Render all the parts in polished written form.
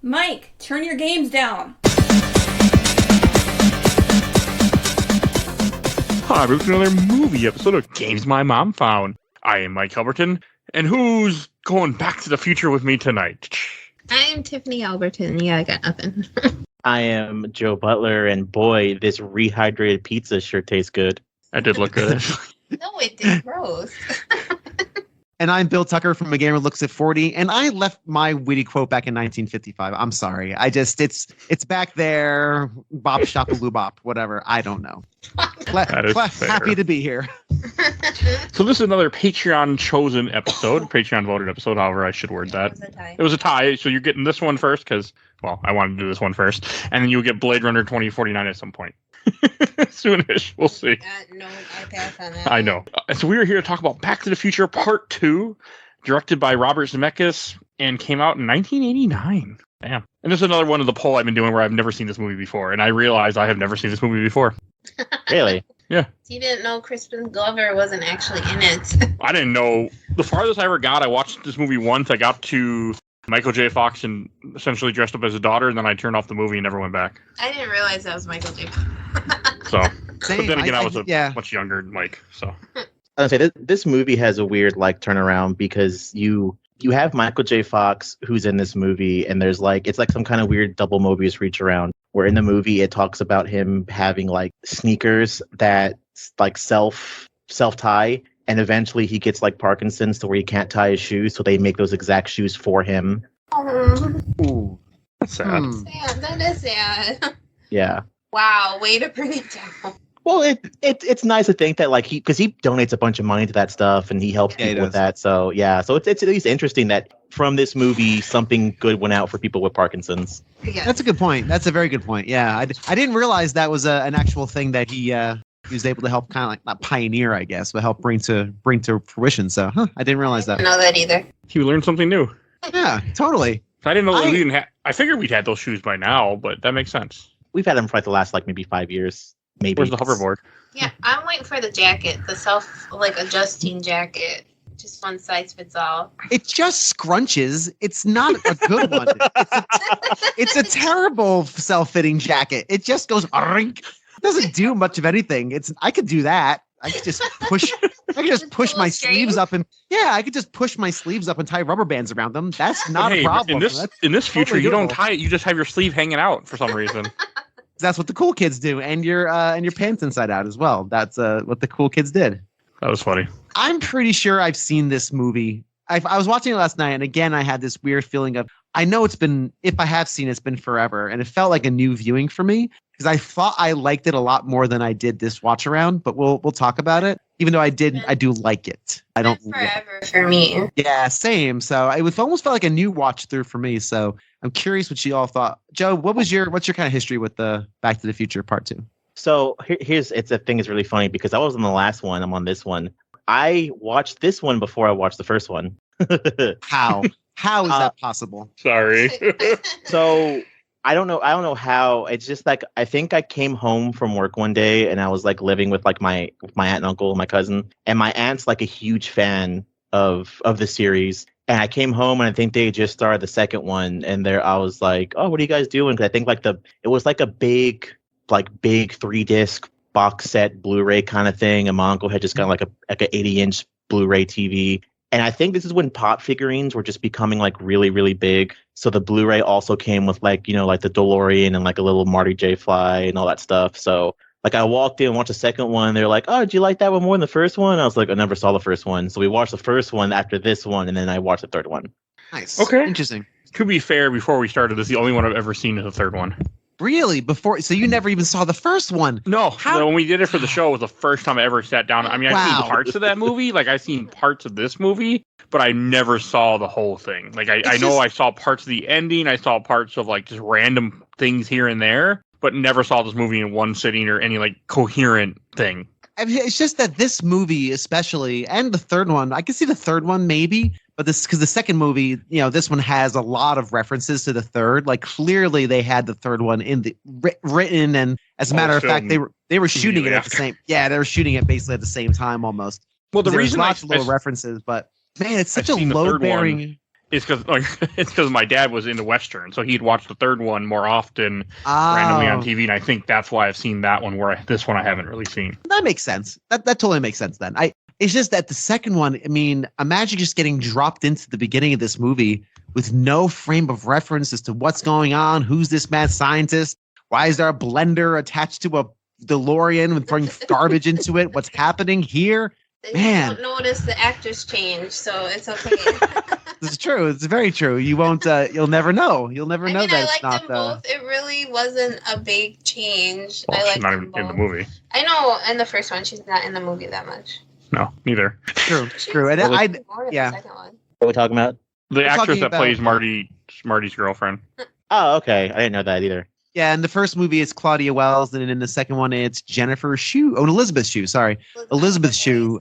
Mike, turn your games down. Hi, welcome to another movie episode of Games My Mom Found. I am Mike Albertin, and who's going back to the future with me tonight? I am Tiffany Albertin. Yeah, I got nothing. I am Joe Butler, and boy, this rehydrated pizza sure tastes good. I did look good. No, it did. Gross. And I'm Bill Tucker from A Gamer Looks at 40, and I left my witty quote back in 1955. I'm sorry. It's back there. Bop, shopaloo bop, whatever. I don't know. That is fair. Happy to be here. So this is another Patreon chosen episode, Patreon voted episode, however I should word that. It was a tie, so you're getting this one first because, well, I wanted to do this one first, and then you'll get Blade Runner 2049 at some point. Soonish, we'll see. No, I pass on that. I know. So we are here to talk about Back to the Future Part 2, directed by Robert Zemeckis, and came out in 1989. Damn. And this is another one of the poll I've been doing where I've never seen this movie before, and I realized I have never seen this movie before. Really? Yeah. You didn't know Crispin Glover wasn't actually in it. I didn't know. The farthest I ever got, I watched this movie once. I got to Michael J. Fox and essentially dressed up as a daughter, and then I turned off the movie and never went back. I didn't realize that was Michael J. So, Same. but then again, I was yeah. much younger than Mike. So, I was gonna say this movie has a weird turnaround because you have Michael J. Fox who's in this movie, and there's it's some kind of weird double Mobius reach around where in the movie it talks about him having sneakers that self tie, and eventually he gets Parkinson's to where he can't tie his shoes, so they make those exact shoes for him. Ooh. that's sad. Sad. That is sad. Yeah. Wow, way to bring it down. Well, it's nice to think that because he donates a bunch of money to that stuff and he helps people with that. So yeah, so it's at least interesting that from this movie something good went out for people with Parkinson's. Yeah. That's a good point. That's a very good point. Yeah, I didn't realize that was an actual thing that he was able to help kind of not pioneer, I guess, but help bring to fruition. So I didn't realize I that. didn't know that either. You learned something new. Yeah, totally. I didn't know that we didn't have. I figured we'd had those shoes by now, but that makes sense. We've had them for the last maybe 5 years. Maybe. Where's the hoverboard? Yeah, I'm waiting for the jacket, the self-adjusting jacket. Just one size fits all. It just scrunches. It's not a good one. It's a terrible self-fitting jacket. It just goes. It doesn't do much of anything. I could do that. I could just push. I could just push my sleeves up I could just push my sleeves up and tie rubber bands around them. That's not a problem. In this future, totally you don't doable. tie it. You just have your sleeve hanging out for some reason. That's what the cool kids do, and your pants inside out as well. That's what the cool kids did. That was funny. I'm pretty sure I've seen this movie. I was watching it last night, and again, I had this weird feeling of I know it's been, if I have seen it, it's been forever, and it felt like a new viewing for me because I thought I liked it a lot more than I did this watch around. But we'll talk about it. Even though I do like it. I don't. It's forever for me. Yeah, same. So it almost felt like a new watch through for me. So I'm curious what you all thought. Joe, what's your kind of history with the Back to the Future Part 2? So it's a thing is really funny because I was on the last one. I'm on this one. I watched this one before I watched the first one. How is that possible? Sorry. So I don't know how. It's just I think I came home from work one day and I was living with my aunt and uncle, my cousin, and my aunt's a huge fan of the series. And I came home and I think they just started the second one, and I was like, oh, what are you guys doing? Because I think it was a big 3-disc box set Blu-ray kind of thing, and my uncle had just got an 80-inch Blu-ray TV. And I think this is when pop figurines were just becoming really, really big. So the Blu-ray also came with the DeLorean and a little Marty J. Fly and all that stuff. So I walked in and watched the second one. They're like, oh, did you like that one more than the first one? I was like, I never saw the first one. So we watched the first one after this one, and then I watched the third one. Nice. Okay. Interesting. To be fair, before we started, this is the only one I've ever seen is the third one. Really? So you never even saw the first one? No. How? When we did it for the show, it was the first time I ever sat down. I mean, I've seen parts of that movie. I've seen parts of this movie, but I never saw the whole thing. I know I saw parts of the ending. I saw parts of just random things here and there, but never saw this movie in one sitting or any coherent thing. I mean, it's just that this movie especially, and the third one, I can see the third one maybe, but because the second movie, this one has a lot of references to the third. Clearly they had the third one in the written, and as a matter of fact, they were shooting it at the same. Yeah, they were shooting it basically at the same time almost. Well, the There's reason lots of little references, but man, it's such I've a seen the third load-bearing. It's because my dad was into Western, so he'd watch the third one more often randomly on TV, and I think that's why I've seen that one. This one I haven't really seen. That makes sense. That totally makes sense. Then it's just that the second one. I mean, imagine just getting dropped into the beginning of this movie with no frame of reference as to what's going on. Who's this mad scientist? Why is there a blender attached to a DeLorean and throwing garbage into it? What's happening here? Man, you don't notice the actors change, so it's okay. It's true. It's very true. You won't. You'll never know. You'll never know that I it's liked not. them both. It really wasn't a big change. Well, I like she's not even in the movie. I know. In the first one, she's not in the movie that much. No, neither. True. And yeah. The second one. What are we talking about? The actress that plays Marty's girlfriend. Oh, okay. I didn't know that either. Yeah, in the first movie it's Claudia Wells, and in the second one it's Jennifer Shue. Oh, Elizabeth Shue. Sorry, Elizabeth Shue.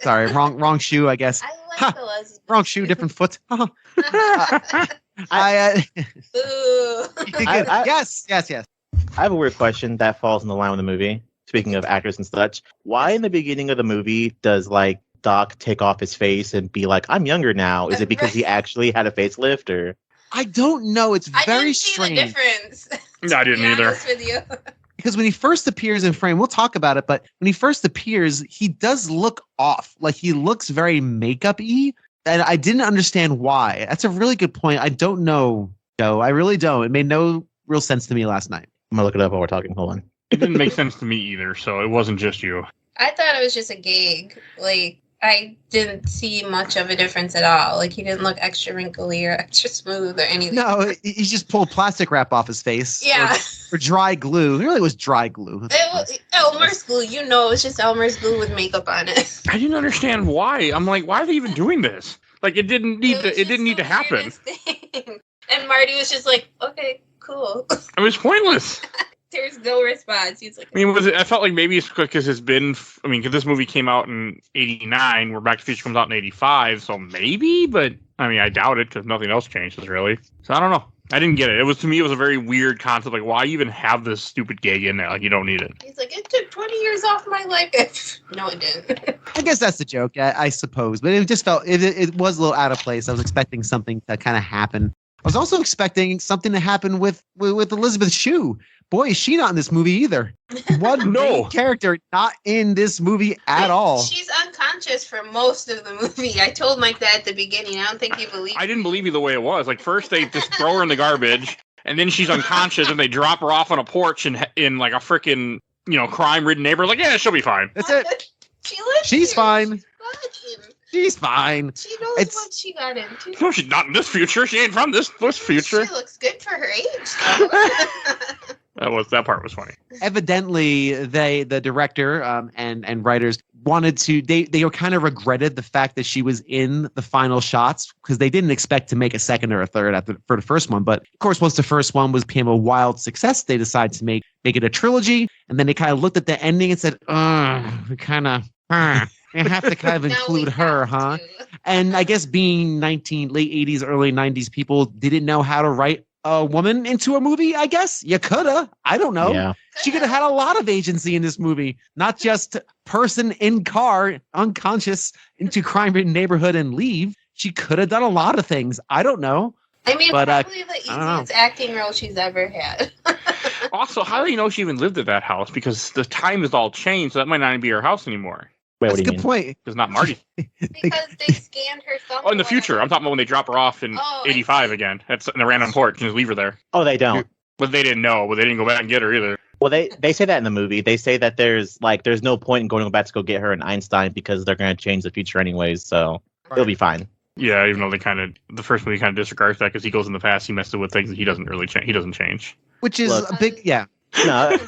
Sorry, wrong shoe. I guess. I like Elizabeth. Wrong shoe, different foot. Yes. I have a weird question that falls in the line with the movie. Speaking of actors and such, why in the beginning of the movie does like Doc take off his face and be like, "I'm younger now"? Is it because he actually had a facelift, or? I don't know. It's very strange. I didn't see the difference. No, I didn't either. Because when he first appears in frame, we'll talk about it, but when he first appears, he does look off. Like he looks very makeup-y, and I didn't understand why. That's a really good point. I don't know, Joe. I really don't. It made no real sense to me last night. I'm gonna look it up while we're talking. Hold on. It didn't make sense to me either, so it wasn't just you. I thought it was just a gag. Like, I didn't see much of a difference at all. Like, he didn't look extra wrinkly or extra smooth or anything. No, he just pulled plastic wrap off his face. Yeah. Or dry glue. It really was dry glue. It was Elmer's glue. You know, it's just Elmer's glue with makeup on it. I didn't understand why. I'm like, why are they even doing this? Like, it didn't need to happen. And Marty was just like, okay, cool. It was pointless. There's no response. He's like, I mean, I felt like maybe it's because it's been. I mean, because this movie came out in '89, where Back to the Future comes out in '85, so maybe. But I mean, I doubt it because nothing else changes really. So I don't know. I didn't get it. It was a very weird concept. Like, why even have this stupid gag in there? Like, you don't need it. He's like, it took 20 years off my life. No, it didn't. I guess that's the joke, I suppose. But it just felt it was a little out of place. I was expecting something to kind of happen. I was also expecting something to happen with Elizabeth Shue. Boy, is she not in this movie either. One main character not in this movie at all. She's unconscious for most of the movie. I told Mike that at the beginning. I don't think he believed I didn't believe you the way it was. Like, first they just throw her in the garbage, and then she's unconscious, and they drop her off on a porch in like a freaking, crime-ridden neighborhood. Like, yeah, she'll be fine. That's it. She's fine. She's fine. She knows what she got into. No, she's not in this future. She ain't from this future. She looks good for her age, though. That part was funny. Evidently, the director and writers wanted to. They kind of regretted the fact that she was in the final shots because they didn't expect to make a second or a third for the first one. But of course, once the first one became a wild success, they decided to make it a trilogy. And then they kind of looked at the ending and said, we kind of. You have to kind of include her, huh? And I guess being late 80s, early 90s people didn't know how to write a woman into a movie, I guess. You coulda. I don't know. Yeah. She could have had a lot of agency in this movie, not just person in car, unconscious, into crime-ridden neighborhood and leave. She could have done a lot of things. I don't know. I mean, but, probably the easiest acting role she's ever had. Also, how do you know she even lived at that house? Because the time has all changed, so that might not even be her house anymore. Wait, that's a good point. It's not Marty. Because they scanned her thumb. Oh, in the future. I'm talking about when they drop her off in 85 again. That's in a random port. Just leave her there. Oh, they don't. But they didn't know. But they didn't go back and get her either. Well, they say that in the movie. They say that there's no point in going back to go get her in Einstein because they're going to change the future anyways. So it'll be fine. Yeah, even though the first movie kind of disregards that because he goes in the past, he messes with things that he doesn't really change. He doesn't change. Which is a big, yeah. No,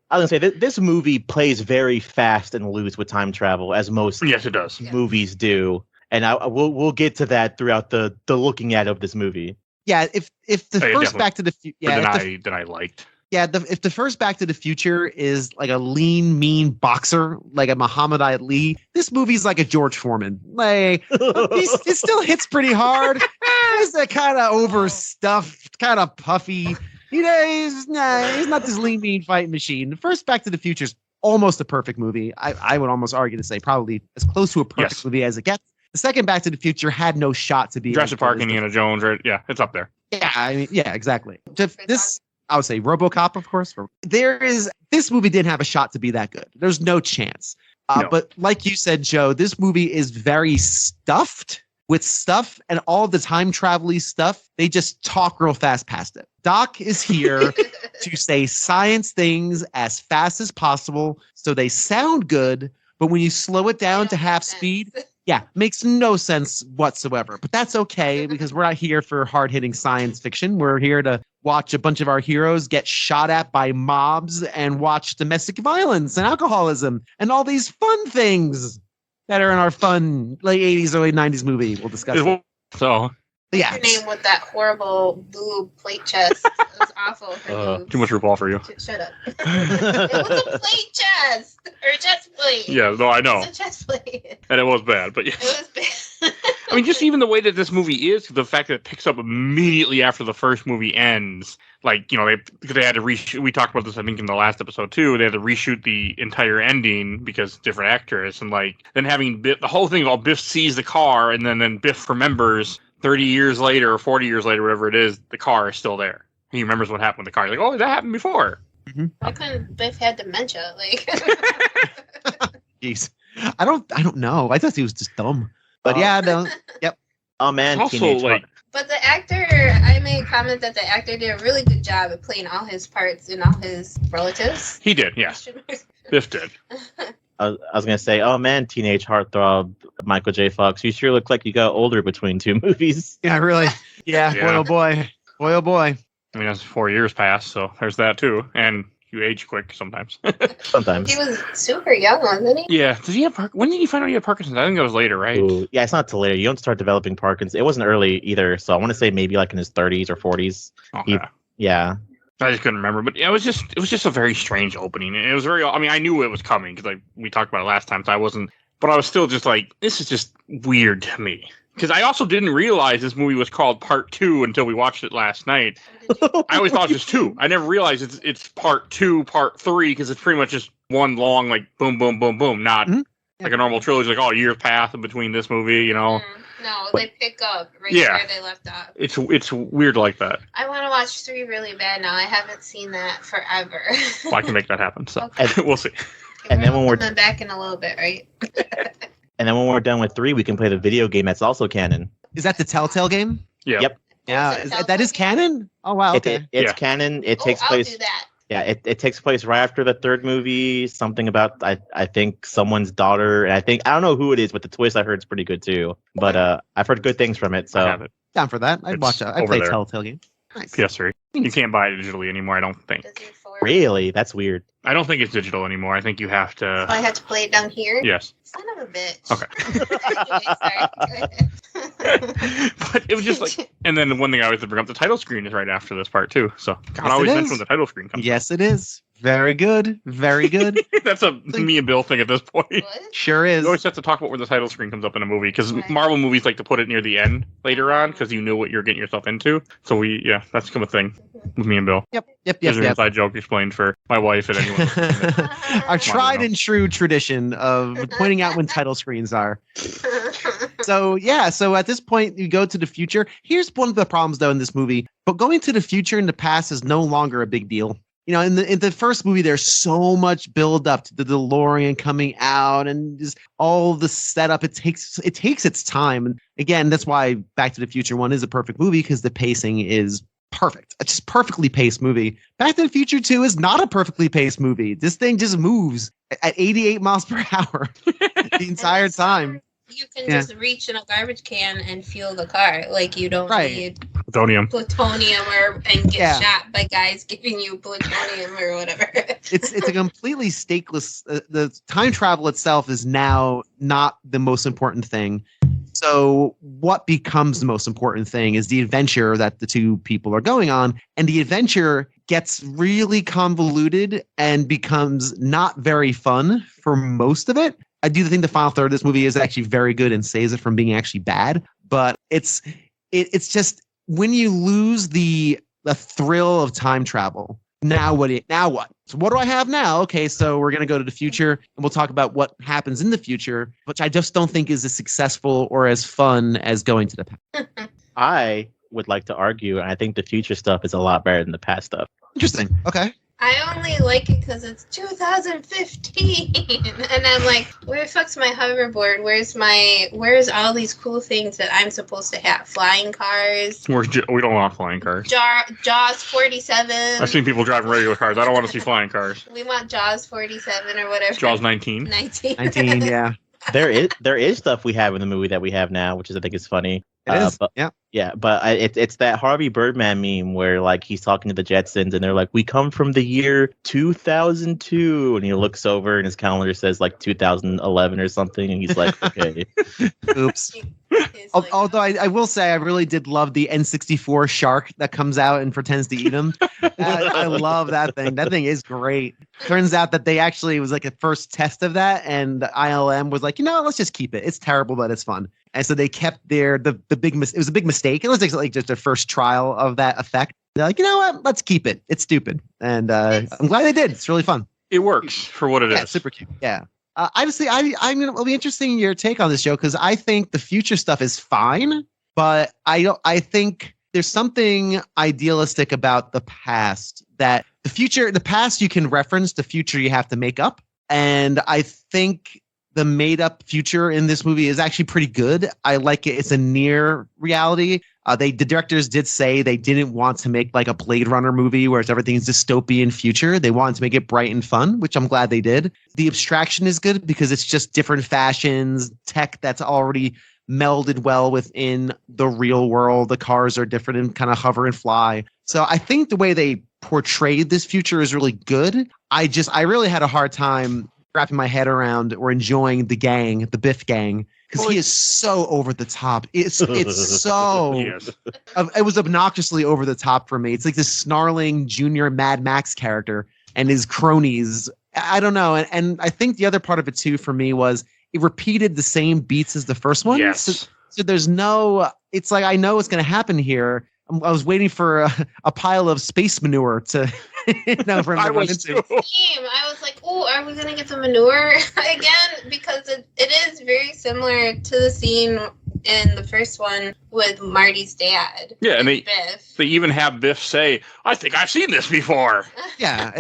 I was going to say, this movie plays very fast and loose with time travel, as most it does. Movies do. And we'll get to that throughout the looking at of this movie. Yeah, if the first Back to the Future... Yeah, that I liked. Yeah, if the first Back to the Future is like a lean, mean boxer, like a Muhammad Ali, this movie's like a George Foreman. Like, it still hits pretty hard. It's that kind of overstuffed, kind of puffy. He's not this lean, mean fighting machine. The first Back to the Future is almost a perfect movie. I would almost argue to say probably as close to a perfect movie as it gets. The second Back to the Future had no shot to be Jurassic Park, Indiana Jones, right? Yeah, it's up there. Yeah, I mean, yeah, exactly. This, I would say, RoboCop, of course. This movie didn't have a shot to be that good. There's no chance. No. But like you said, Joe, this movie is very stuffed with stuff, and all the time travel-y stuff, they just talk real fast past it. Doc is here to say science things as fast as possible so they sound good, but when you slow it down to half speed, yeah, makes no sense whatsoever. But that's okay, because we're not here for hard-hitting science fiction. We're here to watch a bunch of our heroes get shot at by mobs and watch domestic violence and alcoholism and all these fun things that are in our fun late 80s, early 90s movie. We'll discuss it. So, yeah. Your name with that horrible blue plate chest. It was awful for you. Too much RuPaul for you. Shut up. It was a plate chest. Or a chest plate. Yeah, no, I know. It was a chest plate. And it was bad, but yeah. It was bad. I mean, just even the way that this movie is, the fact that it picks up immediately after the first movie ends. Like, you know, they had to reshoot. We talked about this, I think, in the last episode too. They had to reshoot the entire ending because different actors, and like then having Biff, the whole thing about Biff sees the car, and then Biff remembers 30 years later or 40 years later, whatever it is, the car is still there. He remembers what happened with the car. He's like, oh, that happened before. Mm-hmm. Why couldn't Biff had dementia? Like, Jeez, I don't know. I thought he was just dumb. But yeah, no. Yep. Oh man, Also, teenage like, but the actor, I made a comment that the actor did a really good job at playing all his parts and all his relatives. he did, yeah. Biff did. I was gonna say, oh man, teenage heartthrob Michael J. Fox, you sure look like you got older between two movies. Yeah, really. Yeah. Yeah. Boy, oh boy. Boy, oh boy. I mean, that's 4 years passed, so there's that too. And you age quick sometimes. Sometimes. He was super young, wasn't he? Yeah. Does he have when did he find out he had Parkinson's? I think that was later, right? Ooh, yeah, it's not till later. You don't start developing Parkinson's. It wasn't early either, so I want to say maybe like in his 30s or 40s. Okay. Yeah. I just couldn't remember, but it was just a very strange opening. And it was very, I mean, I knew it was coming because we talked about it last time, so I wasn't, but I was still just like, this is just weird to me. Because I also didn't realize this movie was called Part 2 until we watched it last night. I always thought it was just 2. I never realized it's Part 2, Part 3, because it's pretty much just one long, like, boom, boom, boom, boom, not like a normal trilogy, like, years pass in between this movie, you know? No, they pick up where they left off. It's weird like that. I want to watch 3 really bad now. I haven't seen that forever. Well, I can make that happen, so Okay. we'll see. And then when we're back in a little bit, right? And then when we're done with 3, we can play the video game that's also canon. Is that the Telltale game? Yeah. Yep. Yeah. That is canon? Oh, wow. Okay. It's canon. It takes place. I'll do that. Yeah, it takes place right after the third movie. Something about I think someone's daughter, and I don't know who it is, but the twist I heard is pretty good too. But I've heard good things from it. So I have it. Down for that. I'd It's watch it. I'd over play there. Telltale game. Nice. PS3. You can't buy it digitally anymore, I don't think. Does it for- really, that's weird. I don't think it's digital anymore. I think you have to. Oh, I have to play it down here? Yes. Son of a bitch. Okay. Anyway, sorry. But it was just like, and then the one thing I always bring up, the title screen is right after this part too. So God, Yes, always it mention is. when the title screen comes. Yes, it is. Very good. Very good. That's a me and Bill thing at this point. What? Sure is. You always have to talk about where the title screen comes up in a movie because Right. Marvel movies like to put it near the end later on because you know what you're getting yourself into. So that's become a thing with me and Bill. Yep. There's an inside joke explained for my wife and anyone. Our tried and true tradition of pointing out when title screens are. So at this point you go to the future. Here's one of the problems though in this movie. But going to the future and the past is no longer a big deal. You know, in the first movie, there's so much build up to the DeLorean coming out and just all the setup. It takes its time. And again, that's why Back to the Future 1 is a perfect movie because the pacing is perfect. It's just perfectly paced movie. Back to the Future 2 is not a perfectly paced movie. This thing just moves at 88 miles per hour the entire time. You can just reach in a garbage can and fuel the car. Like you don't need plutonium and get shot by guys giving you plutonium or whatever. It's a completely stakeless. The time travel itself is now not the most important thing. So what becomes the most important thing is the adventure that the two people are going on, and the adventure gets really convoluted and becomes not very fun for most of it. I do think the final third of this movie is actually very good and saves it from being actually bad. But it's just when you lose the thrill of time travel, Now what? So what do I have now? Okay, so we're going to go to the future and we'll talk about what happens in the future, which I just don't think is as successful or as fun as going to the past. I would like to argue, and I think the future stuff is a lot better than the past stuff. Interesting. Okay. I only like it because it's 2015, and I'm like, where the fuck's my hoverboard? Where's all these cool things that I'm supposed to have? Flying cars. We don't want flying cars. Jaws 47. I've seen people driving regular cars. I don't want to see flying cars. We want Jaws 47 or whatever. Jaws 19. 19, yeah. There is stuff we have in the movie that we have now, which I think is funny. It is. But, yeah. Yeah, but it's that Harvey Birdman meme where like he's talking to the Jetsons and they're like, "We come from the year 2002," and he looks over and his calendar says like 2011 or something, and he's like, "Okay." Oops. Although I will say I really did love the N64 shark that comes out and pretends to eat him. I love that thing. That thing is great. Turns out that they actually, it was like a first test of that, and the ILM was like, let's just keep it. It's terrible, but it's fun. And so they kept it was a big mistake. It was like just a first trial of that effect. They're like, you know what? Let's keep it. It's stupid. And I'm glad they did. It's really fun. It works for what it is. Super cute. Yeah. It'll be interesting your take on this, Joe, because I think the future stuff is fine, but I think there's something idealistic about the past that the past you can reference, the future you have to make up. And I think the made up future in this movie is actually pretty good. I like it. It's a near reality. The directors did say they didn't want to make like a Blade Runner movie where everything's dystopian future. They wanted to make it bright and fun, which I'm glad they did. The abstraction is good because it's just different fashions, tech that's already melded well within the real world. The cars are different and kind of hover and fly. So I think the way they portrayed this future is really good. I really had a hard time wrapping my head around or enjoying the Biff gang, because he is so over the top. It's so Yes. It was obnoxiously over the top for me. It's like this snarling junior Mad Max character and his cronies. I don't know, and I think the other part of it too for me was it repeated the same beats as the first one. Yes. So there's no. It's like I know what's going to happen here. I was waiting for a pile of space manure to for him to run into. I was like, oh, are we going to get the manure again? Because it is very similar to the scene in the first one with Marty's dad. Yeah, and Biff. they even have Biff say, "I think I've seen this before." Yeah,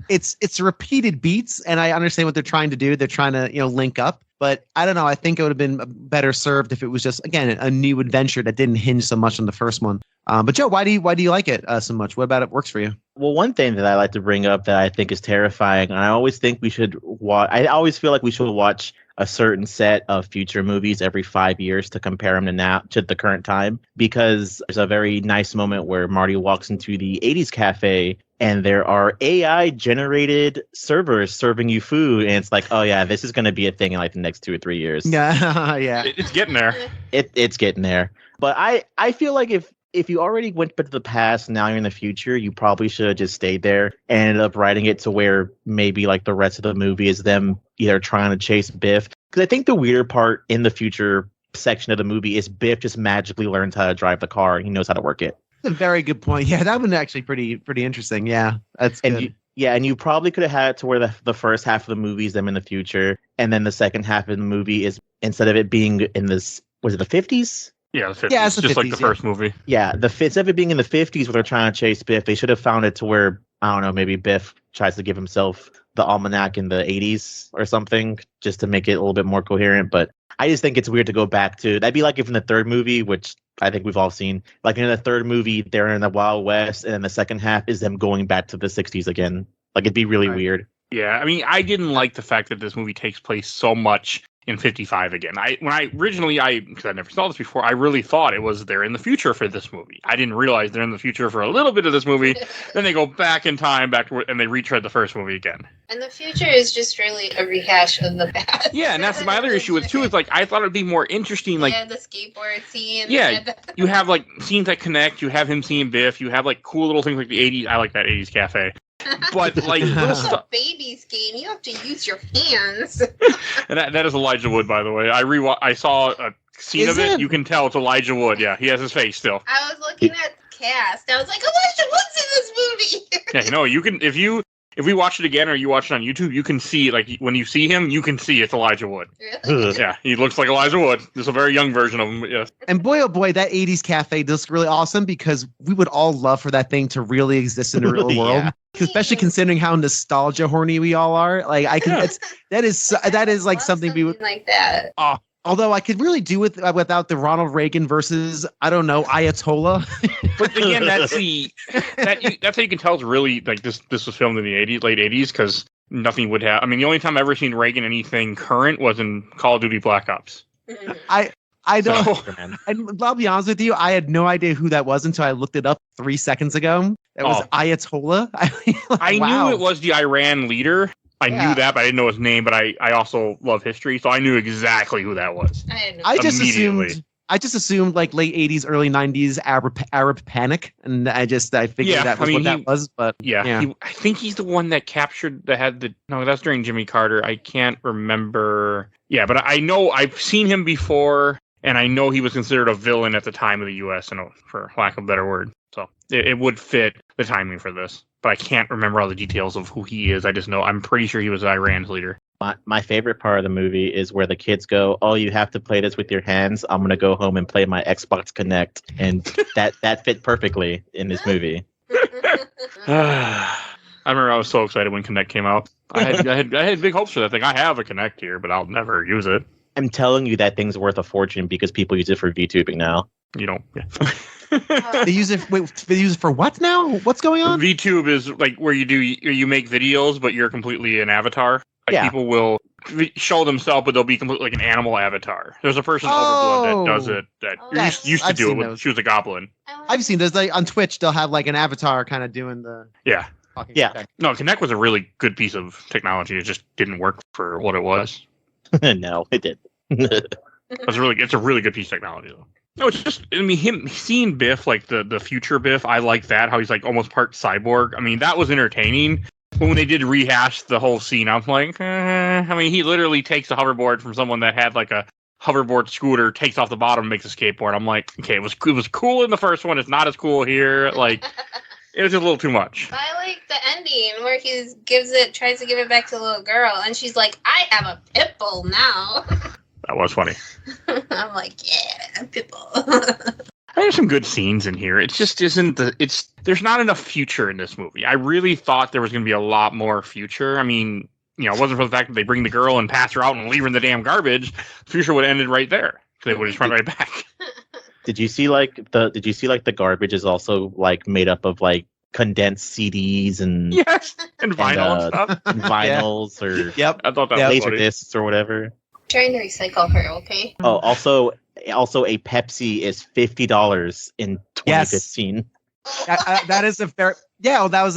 it's repeated beats, and I understand what they're trying to do. They're trying to link up. But I don't know. I think it would have been better served if it was just, again, a new adventure that didn't hinge so much on the first one. But Joe, why do you like it so much? What about it works for you? Well, one thing that I like to bring up that I think is terrifying, and I always think we should watch. I always feel like we should watch a certain set of future movies every 5 years to compare them to the current time, because there's a very nice moment where Marty walks into the 80s cafe and there are AI generated servers serving you food, and it's like, oh yeah, this is going to be a thing in like the next 2 or 3 years. Yeah, yeah, It's getting there. It's getting there. But I feel like if you already went to the past, now you're in the future, you probably should have just stayed there and ended up writing it to where maybe like the rest of the movie is them either trying to chase Biff. Because I think the weird part in the future section of the movie is Biff just magically learns how to drive the car and he knows how to work it. That's a very good point. Yeah, that one actually pretty interesting. Yeah, that's good. And you probably could have had it to where the first half of the movie is them in the future, and then the second half of the movie is, instead of it being in this, was it the 50s? Yeah, the 50s. Yeah, it's the just 50s, like the first movie. Yeah, instead of it being in the 50s where they're trying to chase Biff, they should have found it to where, I don't know, maybe Biff tries to give himself the almanac in the 80s or something, just to make it a little bit more coherent. But I just think it's weird to go back to. That'd be like if in the third movie, which I think we've all seen, like in the third movie, they're in the Wild West, and then the second half is them going back to the 60s again. Like, it'd be really weird. Yeah, I mean, I didn't like the fact that this movie takes place so much in 55 again. Because I never saw this before, I really thought it was they're in the future for this movie. I didn't realize they're in the future for a little bit of this movie. Then they go back in time, and they retread the first movie again. And the future is just really a rehash of the past. Yeah, and that's my other issue with too, is like, I thought it'd be more interesting. Like, yeah, the skateboard scene. Yeah, you have like scenes that connect. You have him seeing Biff. You have like cool little things like the 80s. I like that 80s cafe. But like it's a baby's game. You have to use your hands. And that is Elijah Wood, by the way. I saw a scene of it. You can tell it's Elijah Wood. Yeah, he has his face still. I was looking at cast. I was like, Elijah Wood's in this movie. Yeah, you can if we watch it again or you watch it on YouTube, you can see like when you see him, you can see it's Elijah Wood. Really? Yeah, he looks like Elijah Wood. There's a very young version of him. Yes. And boy, oh boy, that 80s cafe looks really awesome because we would all love for that thing to really exist in the real world. Yeah. Especially considering how nostalgia horny we all are. Like I can, that is like something we would like that. Although I could really do without the Ronald Reagan versus, I don't know, Ayatollah. But again, that's how you can tell it's really like this was filmed in the late 80s because nothing would have. I mean, the only time I've ever seen Reagan anything current was in Call of Duty Black Ops. I don't. And I'll be honest with you, I had no idea who that was until I looked it up 3 seconds ago. It was Ayatollah. I knew it was the Iran leader. I knew that, but I didn't know his name. But I also love history, so I knew exactly who that was. I just assumed like late 80s, early 90s Arab panic, and I figured that was what that was. But I think he's the one that captured that's during Jimmy Carter. I can't remember. Yeah, but I know I've seen him before, and I know he was considered a villain at the time of the U.S. For lack of a better word. So it would fit the timing for this. But I can't remember all the details of who he is. I just know I'm pretty sure he was Iran's leader. My favorite part of the movie is where the kids go, "Oh, you have to play this with your hands. I'm gonna go home and play my Xbox Connect," and that fit perfectly in this movie. I remember I was so excited when Connect came out. I had big hopes for that thing. I have a Connect here, but I'll never use it. I'm telling you that thing's worth a fortune because people use it for VTubing now. You know. Yeah. They use it for what now? What's going on? VTube is like where you make videos, but you're completely an avatar. Like people will show themselves, but they'll be completely like an animal avatar. There's a person Overblood that does it that used to do it when she was a goblin. I've seen those on Twitch. They'll have like an avatar kind of doing the No, Kinect was a really good piece of technology. It just didn't work for what it was. No, it didn't. It's a really good piece of technology though. No, it's just, I mean, him seeing Biff, like the future Biff, I like that, how he's like almost part cyborg. I mean, that was entertaining. But when they did rehash the whole scene, I'm like, I mean, he literally takes a hoverboard from someone that had like a hoverboard scooter, takes off the bottom, makes a skateboard. I'm like, okay, it was cool in the first one. It's not as cool here. Like, it was just a little too much. I like the ending where he tries to give it back to the little girl, and she's like, I have a pit bull now. That was funny. I'm like, yeah, Pitbull. There's some good scenes in here. It just isn't there's not enough future in this movie. I really thought there was going to be a lot more future. I mean, it wasn't for the fact that they bring the girl and pass her out and leave her in the damn garbage. The future would have ended right there. They would have just run right back. Did you see the garbage is also like made up of like condensed CDs and and vinyl and stuff. And vinyls or I thought that was laser funny. discs or whatever. Trying to recycle her, okay? Oh, also a Pepsi is $50 in 2015. That is a fair. Yeah, well, that was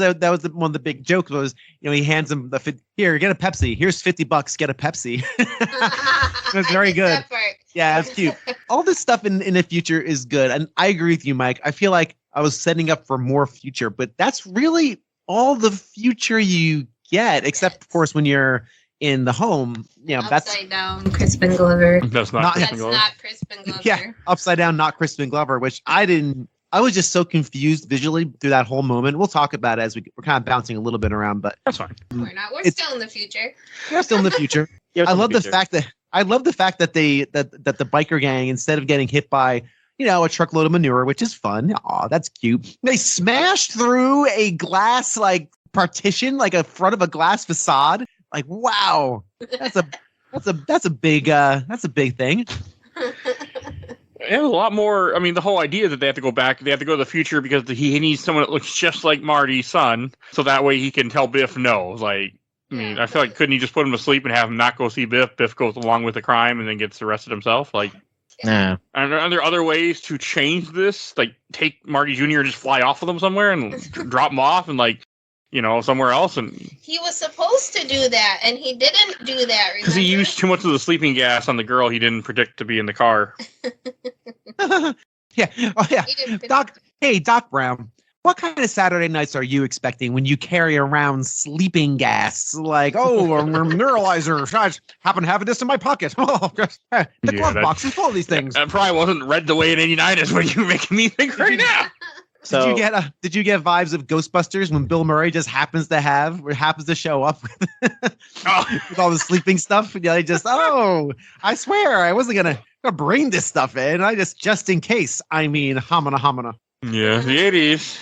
one of the big jokes was he hands him here, get a Pepsi. Here's $50, get a Pepsi. It was very good. Yeah, it's cute. All this stuff in the future is good, and I agree with you, Mike. I feel like I was setting up for more future, but that's really all the future you get, except of course when you're in the home, upside down Crispin Glover. That's not Crispin Glover. Yeah, upside down, not Crispin Glover, which I didn't. I was just so confused visually through that whole moment. We'll talk about it as we're kind of bouncing a little bit around, but that's fine. We're not. We're still in the future. We're still in the future. I love the fact that that the biker gang, instead of getting hit by a truckload of manure, which is fun. Aw, that's cute. They smashed through a glass like partition, like a front of a glass facade. Like, wow, that's a big thing. It was a lot more. I mean, the whole idea that they have to go back, they have to go to the future because he needs someone that looks just like Marty's son, so that way he can tell Biff no. Like, I mean, I feel like couldn't he just put him to sleep and have him not go see Biff? Biff goes along with the crime and then gets arrested himself. Like, nah. Are there other ways to change this? Like, take Marty Jr. and just fly off with him somewhere and drop him off and somewhere else, and he was supposed to do that, and he didn't do that because he used too much of the sleeping gas on the girl he didn't predict to be in the car. Yeah. Oh yeah. Doc Brown, what kind of Saturday nights are you expecting when you carry around sleeping gas? Like, a neuralizer. I just happen to have this in my pocket. Oh, the glove box is full of these things. That probably wasn't read the way in '89 is what you're making me think right now. So did you get vibes of Ghostbusters when Bill Murray just happens to show up with all the sleeping stuff? And they just, I swear I wasn't gonna bring this stuff in. I just in case. I mean, homina. Yeah, the 80s.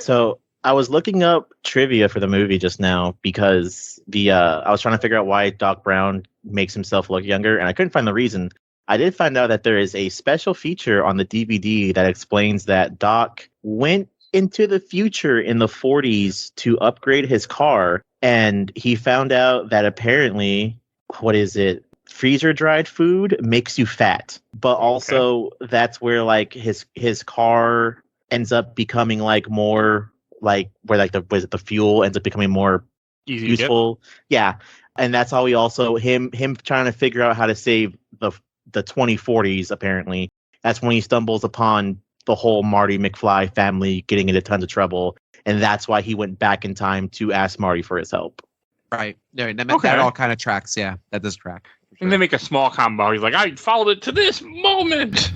So I was looking up trivia for the movie just now because I was trying to figure out why Doc Brown makes himself look younger, and I couldn't find the reason. I did find out that there is a special feature on the DVD that explains that Doc went into the future in the 40s to upgrade his car, and he found out that apparently, freezer dried food makes you fat, but also that's where like his car ends up becoming like more like where like the fuel ends up becoming more Easy useful. Yeah, and that's how he also him trying to figure out how to save the 2040s. Apparently, that's when he stumbles upon the whole Marty McFly family getting into tons of trouble, and that's why he went back in time to ask Marty for his help. Right. That all kind of tracks. Yeah, that does track. Sure. And they make a small combo. He's like, I followed it to this moment.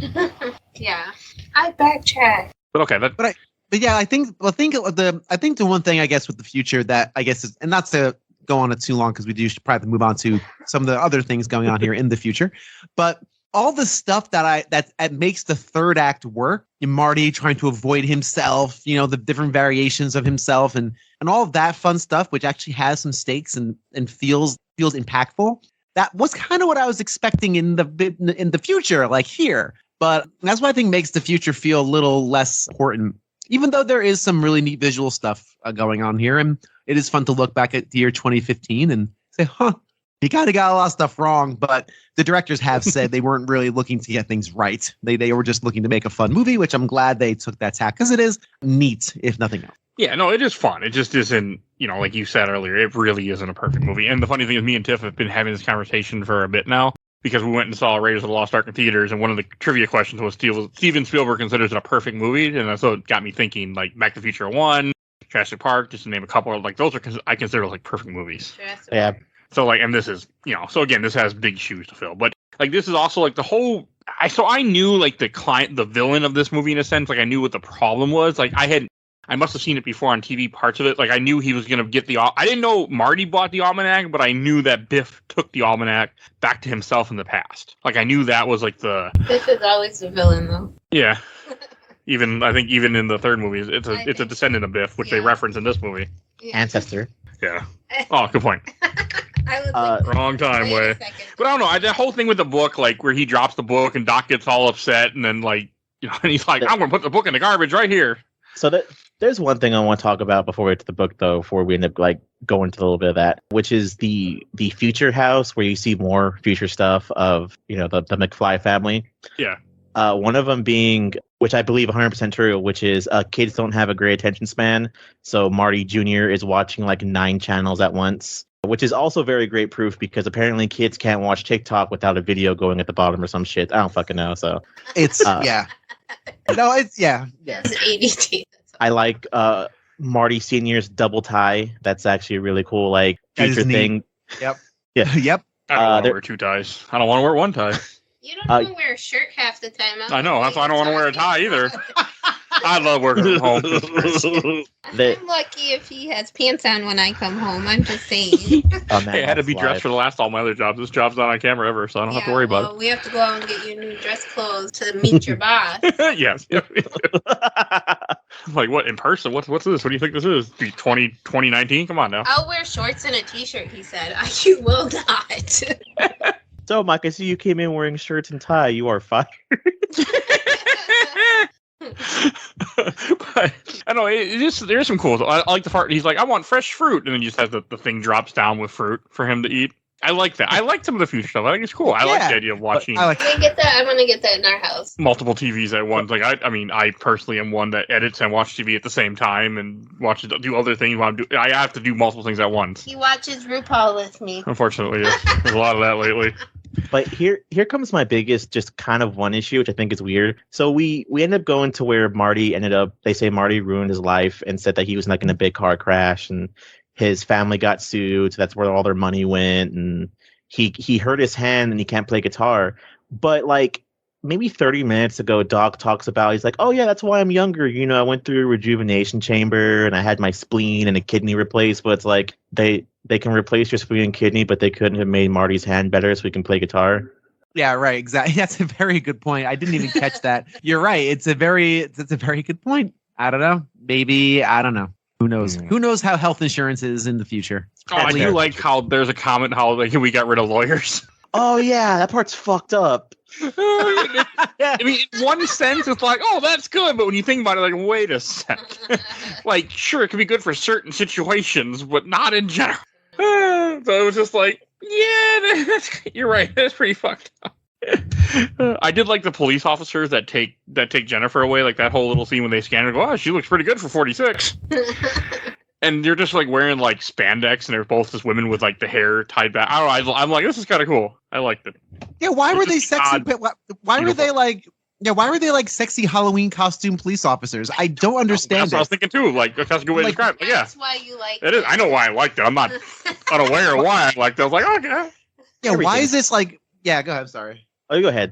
Yeah, I backtrack. But okay, but yeah, I think the one thing I guess with the future that I guess is, and not to go on it too long because we do should probably move on to some of the other things going on here in the future, but all the stuff that makes the third act work, Marty trying to avoid himself, the different variations of himself and all of that fun stuff, which actually has some stakes and feels impactful. That was kind of what I was expecting in the future, like here. But that's what I think makes the future feel a little less important, even though there is some really neat visual stuff going on here. And it is fun to look back at the year 2015 and say, he kind of got a lot of stuff wrong, but the directors have said they weren't really looking to get things right. They were just looking to make a fun movie, which I'm glad they took that tack because it is neat, if nothing else. Yeah, no, it is fun. It just isn't, like you said earlier, it really isn't a perfect movie. And the funny thing is me and Tiff have been having this conversation for a bit now because we went and saw Raiders of the Lost Ark in theaters, and one of the trivia questions was Steven Spielberg considers it a perfect movie, and so it got me thinking, like, Back to the Future 1, Jurassic Park, just to name a couple, like, those are, I consider, like, perfect movies. Yeah. So, like, and this is, so again, this has big shoes to fill. But, like, this is also, like, the whole... So I knew, like, the villain of this movie, in a sense. Like, I knew what the problem was. Like, I must have seen it before on TV, parts of it. Like, I knew he was going to get I didn't know Marty bought the almanac, but I knew that Biff took the almanac back to himself in the past. Like, I knew that was, like, Biff is always the villain, though. Yeah. I think even in the third movie, it's a descendant of Biff, which they reference in this movie. Yeah. Ancestor. Yeah. Oh, good point. I was like, wrong time, way. But I don't know. The whole thing with the book, like, where he drops the book and Doc gets all upset, and then, like, and he's like, I'm going to put the book in the garbage right here. So there's one thing I want to talk about before we get to the book, though, before we end up, like, going into a little bit of that, which is the future house where you see more future stuff of, the McFly family. Yeah. One of them being, which I believe 100% true, which is kids don't have a great attention span. So Marty Jr. is watching like 9 channels at once, which is also very great proof because apparently kids can't watch TikTok without a video going at the bottom or some shit. I don't fucking know. So it's, yeah. No, it's, yeah. It's ADT. I like Marty Sr.'s double tie. That's actually a really cool, like, future thing. Yep. Yeah. Yep. I don't want to wear 2 ties. I don't want to wear 1 tie. You don't want to wear a shirt half the time. I know. That's why I don't want to wear a tie either. I love working from home. I'm lucky if he has pants on when I come home. I'm just saying. Hey, I had to be dressed for all my other jobs. This job's not on camera ever, so I don't have to worry about it. We have to go out and get you new dress clothes to meet your boss. Yes. Like, what, in person? What's this? What do you think this is? 2019? Come on now. I'll wear shorts and a t-shirt, he said. You will not. So, Mike, I see you came in wearing shirts and tie. You are fired. But I know there's some cool. I like the part. He's like, I want fresh fruit, and then he just has the thing drops down with fruit for him to eat. I like that. I like some of the future stuff. I think it's cool. I like the idea of watching. I want to get that in our house. Multiple TVs at once. Like I personally am one that edits and watch TV at the same time and do other things. I have to do multiple things at once. He watches RuPaul with me. Unfortunately, yes. There's a lot of that lately. But here comes my biggest, just kind of one issue, which I think is weird. So we end up going to where they say Marty ruined his life and said that he was like in a big car crash and his family got sued. So that's where all their money went. And he hurt his hand and he can't play guitar. But like, maybe 30 minutes ago, Doc talks about, he's like, oh yeah, that's why I'm younger. You know, I went through a rejuvenation chamber and I had my spleen and a kidney replaced, but it's like they can replace your spleen and kidney, but they couldn't have made Marty's hand better so he can play guitar. Yeah, right. Exactly. That's a very good point. I didn't even catch that. You're right. It's a very good point. I don't know. Maybe, I don't know. Who knows? Who knows how health insurance is in the future? Oh, I do like how there's a comment how like we got rid of lawyers. Oh yeah, that part's fucked up. I mean, in one sense, it's like, oh, that's good. But when you think about it, like, wait a sec. Like, sure, it can be good for certain situations, but not in general. So it was just like, yeah, you're right. That's pretty fucked up. I did like the police officers that take Jennifer away, like that whole little scene when they scan her and go, oh, she looks pretty good for 46. And they're just like wearing like spandex, and they're both just women with like the hair tied back. I don't know. I'm like, this is kind of cool. I liked it. Yeah, why were they sexy? Why were they like? Yeah, why were they like sexy Halloween costume police officers? I don't understand. That's what I was thinking too. Like, that's a good way to describe it. Yeah, that's why you like it. I know why I liked it. I'm not unaware of why I liked it. I was like, okay. Yeah, why is this like? Yeah, go ahead. Sorry. Oh, you go ahead.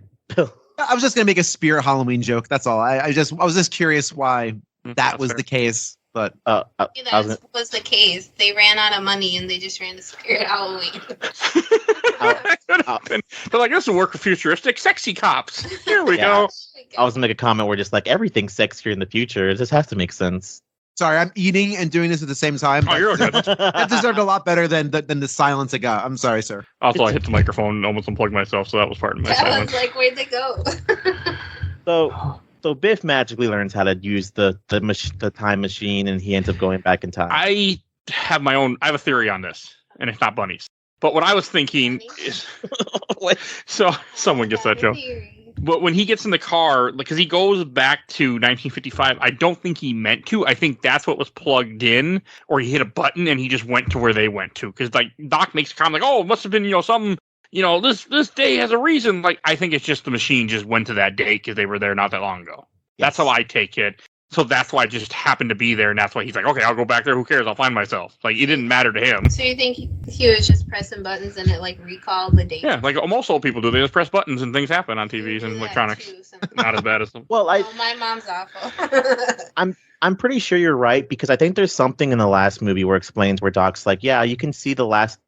I was just gonna make a Spirit Halloween joke. That's all. I was just curious why that was the case. But that was the case. They ran out of money and they just ran to Spirit Halloween. They're like, this will work for futuristic sexy cops. Here we go. I was gonna make a comment where just like everything's sexier in the future. It just has to make sense. Sorry, I'm eating and doing this at the same time. Oh, you're okay. That deserved a lot better than the silence it got. I'm sorry, sir. Also, I hit the microphone and almost unplugged myself, so that was part of my silence. I was like, where'd they go? So Biff magically learns how to use the time machine, and he ends up going back in time. I have a theory on this, and it's not bunnies. But what I was thinking is, so someone gets that joke. But when he gets in the car, because he goes back to 1955, I don't think he meant to. I think that's what was plugged in, or he hit a button and he just went to where they went to. Because like Doc makes a comment like, "Oh, it must have been something." This day has a reason. Like, I think it's just the machine just went to that day because they were there not that long ago. Yes. That's how I take it. So that's why it just happened to be there, and that's why he's like, okay, I'll go back there. Who cares? I'll find myself. Like, it didn't matter to him. So you think he was just pressing buttons and it like recalled the date? Yeah, like most old people do. They just press buttons and things happen on TVs and electronics. Too, not as bad as them. Well, my mom's awful. I'm pretty sure you're right, because I think there's something in the last movie where it explains where Doc's like, yeah, you can see the last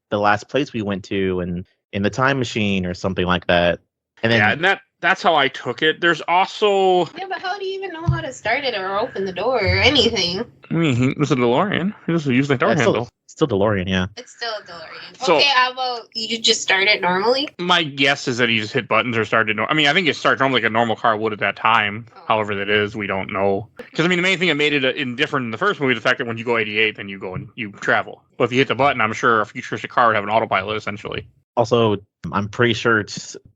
place we went to and in the time machine or something like that. And then that's how I took it. There's also... Yeah, but how do you even know how to start it or open the door or anything? I mean, it was a DeLorean. He just used the door handle. Still DeLorean, yeah. It's still a DeLorean. So, okay, how about you just start it normally? My guess is that he just hit buttons or started... I mean, I think it starts normally like a normal car would at that time. Oh. However that is, we don't know. Because, I mean, the main thing that made it indifferent in the first movie is the fact that when you go 88, then you go and you travel. But if you hit the button, I'm sure a futuristic car would have an autopilot, essentially. Also, I'm pretty sure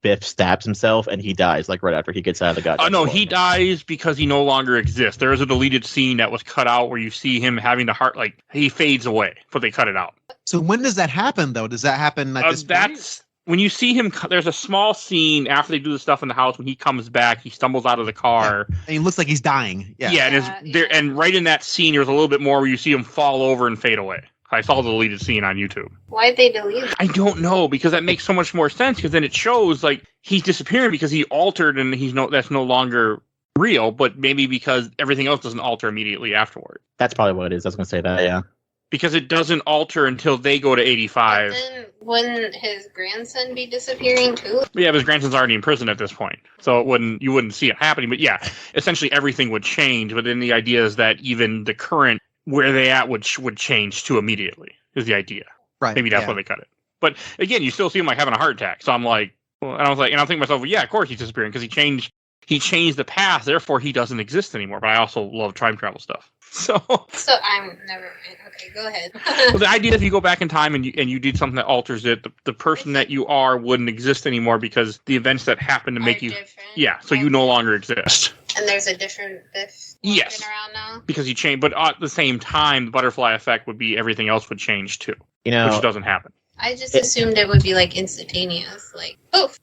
Biff stabs himself and he dies like right after he gets out of the goddamn. No, he dies because he no longer exists. There is a deleted scene that was cut out where you see him having the heart, like he fades away, but they cut it out. So when does that happen, though? Does that happen at this point? That's when you see him. There's a small scene after they do the stuff in the house when he comes back. He stumbles out of the car. Yeah. And he looks like he's dying. Yeah, and right in that scene, there's a little bit more where you see him fall over and fade away. I saw the deleted scene on YouTube. Why'd they delete it? I don't know, because that makes so much more sense, because then it shows like he's disappearing because he altered and that's no longer real, but maybe because everything else doesn't alter immediately afterward. That's probably what it is. I was going to say that, yeah. Because it doesn't alter until they go to 85. But then wouldn't his grandson be disappearing too? Yeah, but his grandson's already in prison at this point. So you wouldn't see it happening. But yeah, essentially everything would change. But then the idea is that even the current where they at would change to immediately is the idea. Right. Maybe that's why they cut it. But again, you still see him like having a heart attack. So I'm like, and I'm thinking to myself, well, yeah, of course he's disappearing because he changed the past. Therefore, he doesn't exist anymore. But I also love time travel stuff. So I'm never okay. Go ahead. Well, the idea is if you go back in time and you did something that alters it, the person that you are wouldn't exist anymore because the events that happen to make you different. Yeah. So you no longer exist. And there's a different Biff. Yes. Around now? Because you change, but at the same time, the butterfly effect would be everything else would change too. Which doesn't happen. I just assumed it would be like instantaneous, like poof.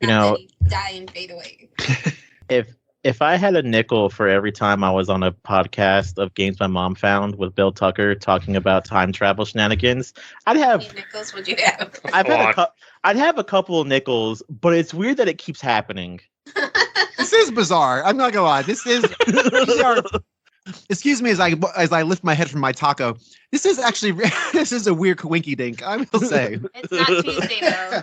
Die and fade away. If I had a nickel for every time I was on a podcast of Games My Mom Found with Bill Tucker talking about time travel shenanigans, I'd have... How many nickels would you have? I'd have a couple of nickels, but it's weird that it keeps happening. This is bizarre. I'm not gonna lie. These are. Excuse me as I lift my head from my taco. This is actually this is a weird winky dink. I will say. It's not Tuesday though.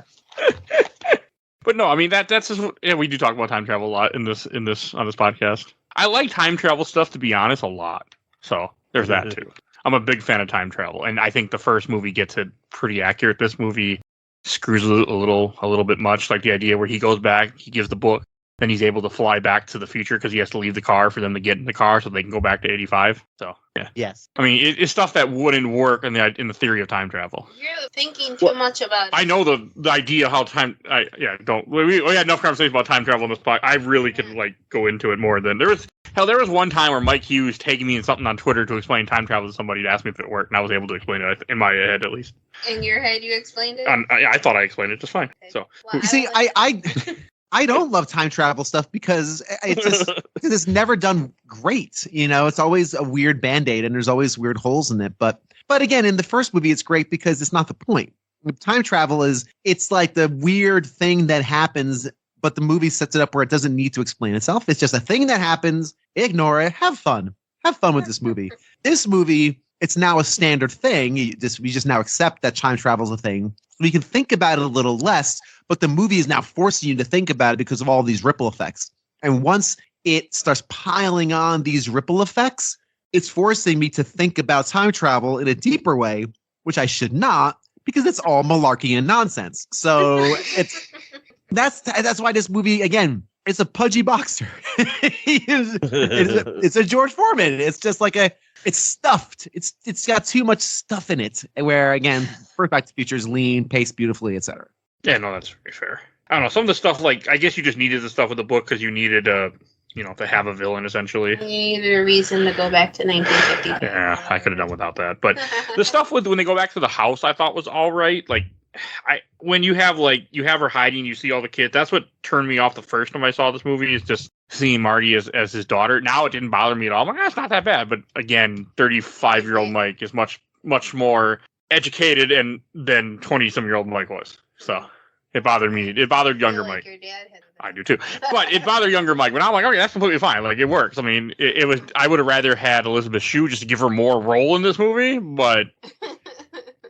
But no, I mean that's just we do talk about time travel a lot on this podcast. I like time travel stuff, to be honest, a lot. So there's that too. I'm a big fan of time travel, and I think the first movie gets it pretty accurate. This movie screws a little bit much, like the idea where he goes back, he gives the book, then he's able to fly back to the future because he has to leave the car for them to get in the car so they can go back to 85. So yeah, Yes. I mean it's stuff that wouldn't work in the theory of time travel. You're thinking too much about it. I know the idea how time. We had enough conversations about time travel in this podcast. I really could go into it more than there was. Hell, there was one time where Mike Hughes tagged me in something on Twitter to explain time travel to somebody to ask me if it worked, and I was able to explain it in my head at least. In your head, you explained it? I thought I explained it just fine. Okay. So well, see, I don't love time travel stuff because it's never done great. You know, it's always a weird Band-Aid and there's always weird holes in it. But again, in the first movie, it's great because it's not the point. Time travel it's like the weird thing that happens, but the movie sets it up where it doesn't need to explain itself. It's just a thing that happens. Ignore it. Have fun. Have fun with this movie. This movie, it's now a standard thing. We just now accept that time travel is a thing. We can think about it a little less, but the movie is now forcing you to think about it because of all these ripple effects. And once it starts piling on these ripple effects, it's forcing me to think about time travel in a deeper way, which I should not, because it's all malarkey and nonsense. So that's why this movie, again, it's a pudgy boxer. it's a George Foreman. It's just like it's stuffed. It's got too much stuff in it. Where again, First Back to the Future is lean, paced beautifully, etc. Yeah, no, that's very fair. I don't know. Some of the stuff, I guess you just needed the stuff with the book because you needed to have a villain essentially. You needed a reason to go back to 1950. Yeah, I could have done without that. But the stuff when they go back to the house, I thought was all right. When you have her hiding, you see all the kids. That's what turned me off the first time I saw this movie, is just seeing Marty as his daughter. Now it didn't bother me at all. I'm like, that's not that bad. But again, 35-year-old Mike is much more educated than 20-some-year-old Mike was. So it bothered me. It bothered younger Mike. Your dad had I do too. But it bothered younger Mike. But I'm like, okay, that's completely fine. It works. I mean, it was. I would have rather had Elizabeth Shue just to give her more role in this movie, but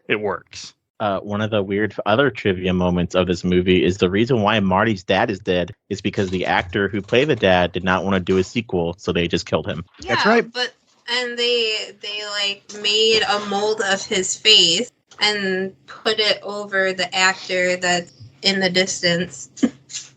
it works. One of the weird other trivia moments of this movie is the reason why Marty's dad is dead is because the actor who played the dad did not want to do a sequel, so they just killed him. Yeah, that's right. And they made a mold of his face and put it over the actor that's in the distance.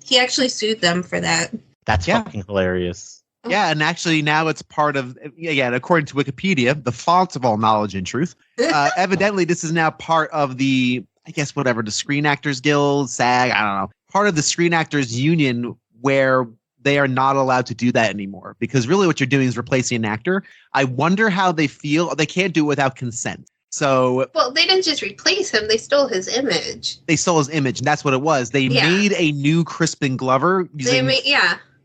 He actually sued them for that. That's fucking hilarious. Yeah, and actually now it's part of, again, according to Wikipedia, the font of all knowledge and truth. Evidently, this is now part of the, the Screen Actors Guild, SAG, I don't know, part of the Screen Actors Union where they are not allowed to do that anymore. Because really what you're doing is replacing an actor. I wonder how they feel. They can't do it without consent. So, well, they didn't just replace him; they stole his image. They stole his image, and that's what it was. They made a new Crispin Glover.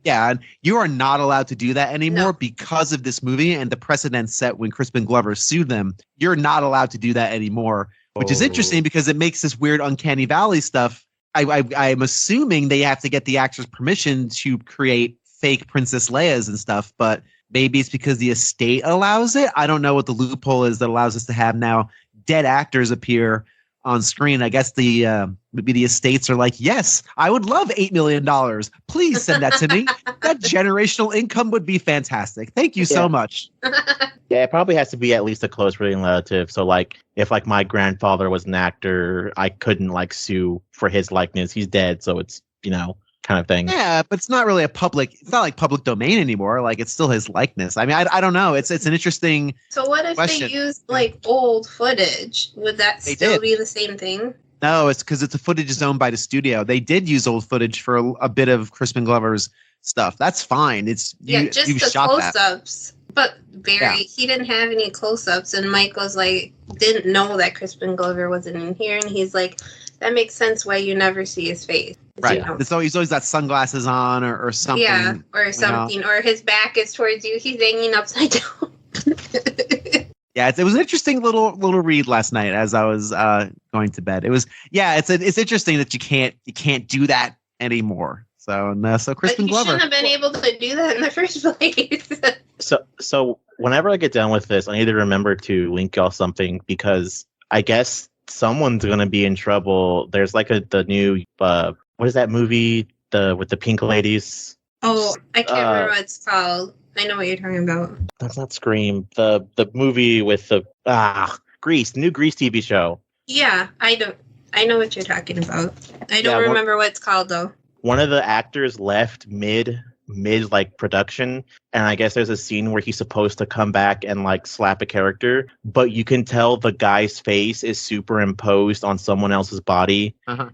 Yeah, and you are not allowed to do that anymore because of this movie and the precedent set when Crispin Glover sued them. You're not allowed to do that anymore, which is interesting because it makes this weird Uncanny Valley stuff. I'm assuming they have to get the actor's permission to create fake Princess Leia's and stuff, but maybe it's because the estate allows it. I don't know what the loophole is that allows us to have now dead actors appear on screen. I guess maybe the estates are like, yes, I would love $8 million. Please send that to me. That generational income would be fantastic. Thank you so much. Yeah, it probably has to be at least a close relative. So if my grandfather was an actor, I couldn't sue for his likeness. He's dead, so it's, kind of thing. Yeah, but it's not really it's not like public domain anymore. It's still his likeness. I mean, I don't know. It's an interesting So what if question. they used old footage? Would that still be the same thing? No, it's because the footage is owned by the studio. They did use old footage for a bit of Crispin Glover's stuff. That's fine. It's just you the shot close-ups. But he didn't have any close-ups, and Mike was didn't know that Crispin Glover wasn't in here, and he's like, that makes sense why you never see his face. Right. He's always got sunglasses on or something. Yeah, or something. Or his back is towards you. He's hanging upside down. Yeah, it was an interesting little read last night as I was going to bed. It was it's interesting that you can't do that anymore. So Crispin But you Glover. shouldn't have been able to do that in the first place. So whenever I get done with this, I need to remember to link y'all something because I guess someone's gonna be in trouble. There's like the new what is that movie with the pink ladies? Oh, I can't remember what it's called. I know what you're talking about. That's not Scream. The movie with the Grease, new Grease TV show. Yeah, I know what you're talking about. I don't remember what it's called though. One of the actors left mid like production, and I guess there's a scene where he's supposed to come back and like slap a character, but you can tell the guy's face is superimposed on someone else's body, and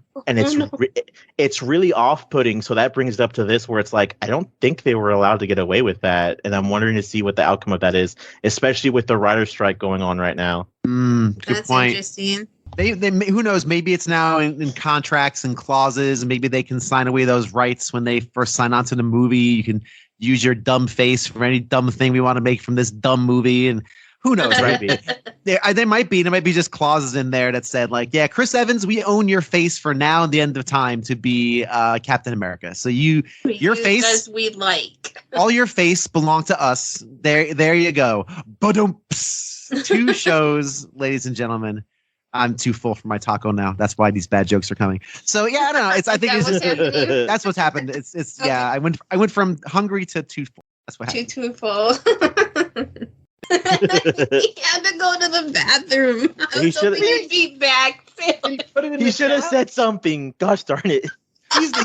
it's really off-putting. So that brings it up to this, where it's like I don't think they were allowed to get away with that, and I'm wondering to see what the outcome of that is, especially with the writer's strike going on right now. Good That's point. interesting. They who knows? Maybe it's now in contracts and clauses, and maybe they can sign away those rights when they first sign on to the movie. You can use your dumb face for any dumb thing we want to make from this dumb movie, and who knows, right? There might be just clauses in there that said like, yeah, Chris Evans, we own your face for now and the end of time to be Captain America. So your face, as we like, all your face belong to us. There you go. Ba-dum-ps. 2 shows, ladies and gentlemen. I'm too full for my taco now. That's why these bad jokes are coming. So yeah, I don't know. I think that's what's happened. It's okay. Yeah. I went from hungry to too full. That's what happened. Too full. He had to go to the bathroom. He should have be back. He should have said something. Gosh darn it. He's the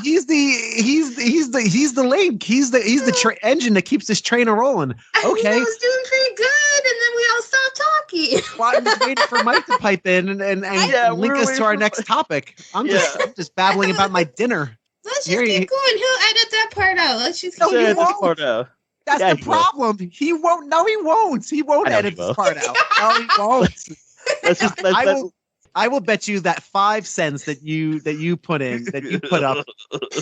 link. He's the engine that keeps this train rolling. Okay. I was doing pretty good, and then we all stopped talking. Well, I'm just waiting for Mike to pipe in and link us to our next topic. I'm just babbling about my dinner. Let's just keep going. He'll edit that part out. Let's just keep going. Part That's the problem. He won't. No, he won't. He won't edit this part out. No, he won't. I will bet you that 5 cents that you put up,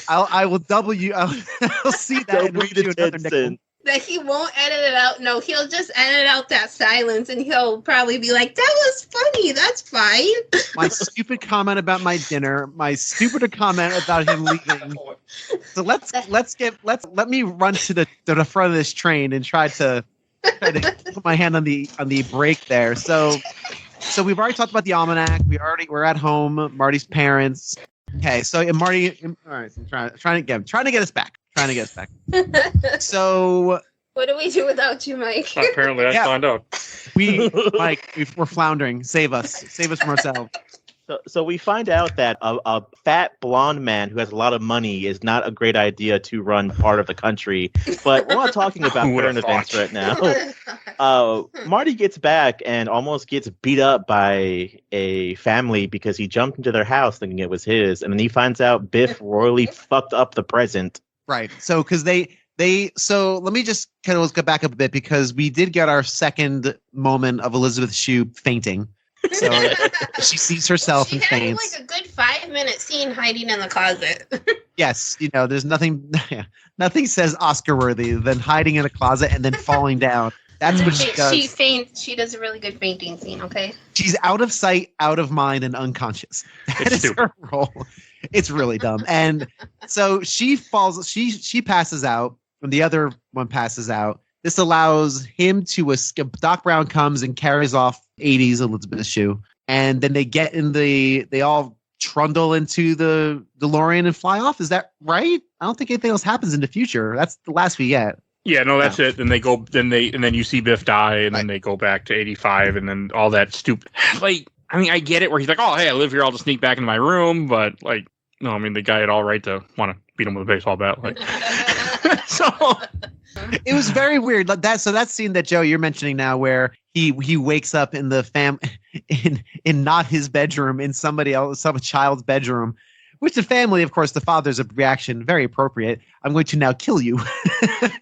I will double you. I'll see that and read you another nickel. That he won't edit it out. No, he'll just edit out that silence, and he'll probably be like, "That was funny. That's fine." My stupid comment about my dinner. My stupid comment about him leaving. So let me run to the front of this train and try to put my hand on the brake there. So we've already talked about the almanac. We're at home. Marty's parents. Okay, so Marty. All right, so trying to get us back. So what do we do without you, Mike? Apparently, I found out. We're floundering. Save us from ourselves. So we find out that a fat blonde man who has a lot of money is not a great idea to run part of the country. But we're not talking about current events right now. Marty gets back and almost gets beat up by a family because he jumped into their house thinking it was his, and then he finds out Biff royally fucked up the present. Right. So because so let me just kind of go back up a bit because we did get our second moment of Elizabeth Shue fainting. So she sees herself and faints. She had like a good 5-minute scene hiding in the closet. Yes, there's nothing says Oscar worthy than hiding in a closet and then falling down. That's what she does. She faints. She does a really good fainting scene. Okay. She's out of sight, out of mind, and unconscious. That is her role. It's really dumb. And so she falls. She passes out, and the other one passes out. This allows him to escape. Doc Brown comes and carries off 80s Elizabeth Shue. And then they all trundle into the DeLorean and fly off. Is that right? I don't think anything else happens in the future. That's the last we get. Yeah, no, that's it. Then they go, and then you see Biff die, and then they go back to 85, and then all that stupid. Like, I mean, I get it where he's like, oh, hey, I live here, I'll just sneak back into my room, but like, no, I mean, the guy had all right to want to beat him with a baseball bat. Like, so it was very weird. That scene that Joe you're mentioning now, where he wakes up in the in not his bedroom, in somebody else, some child's bedroom. Which the family, of course, the father's reaction, very appropriate. I'm going to now kill you.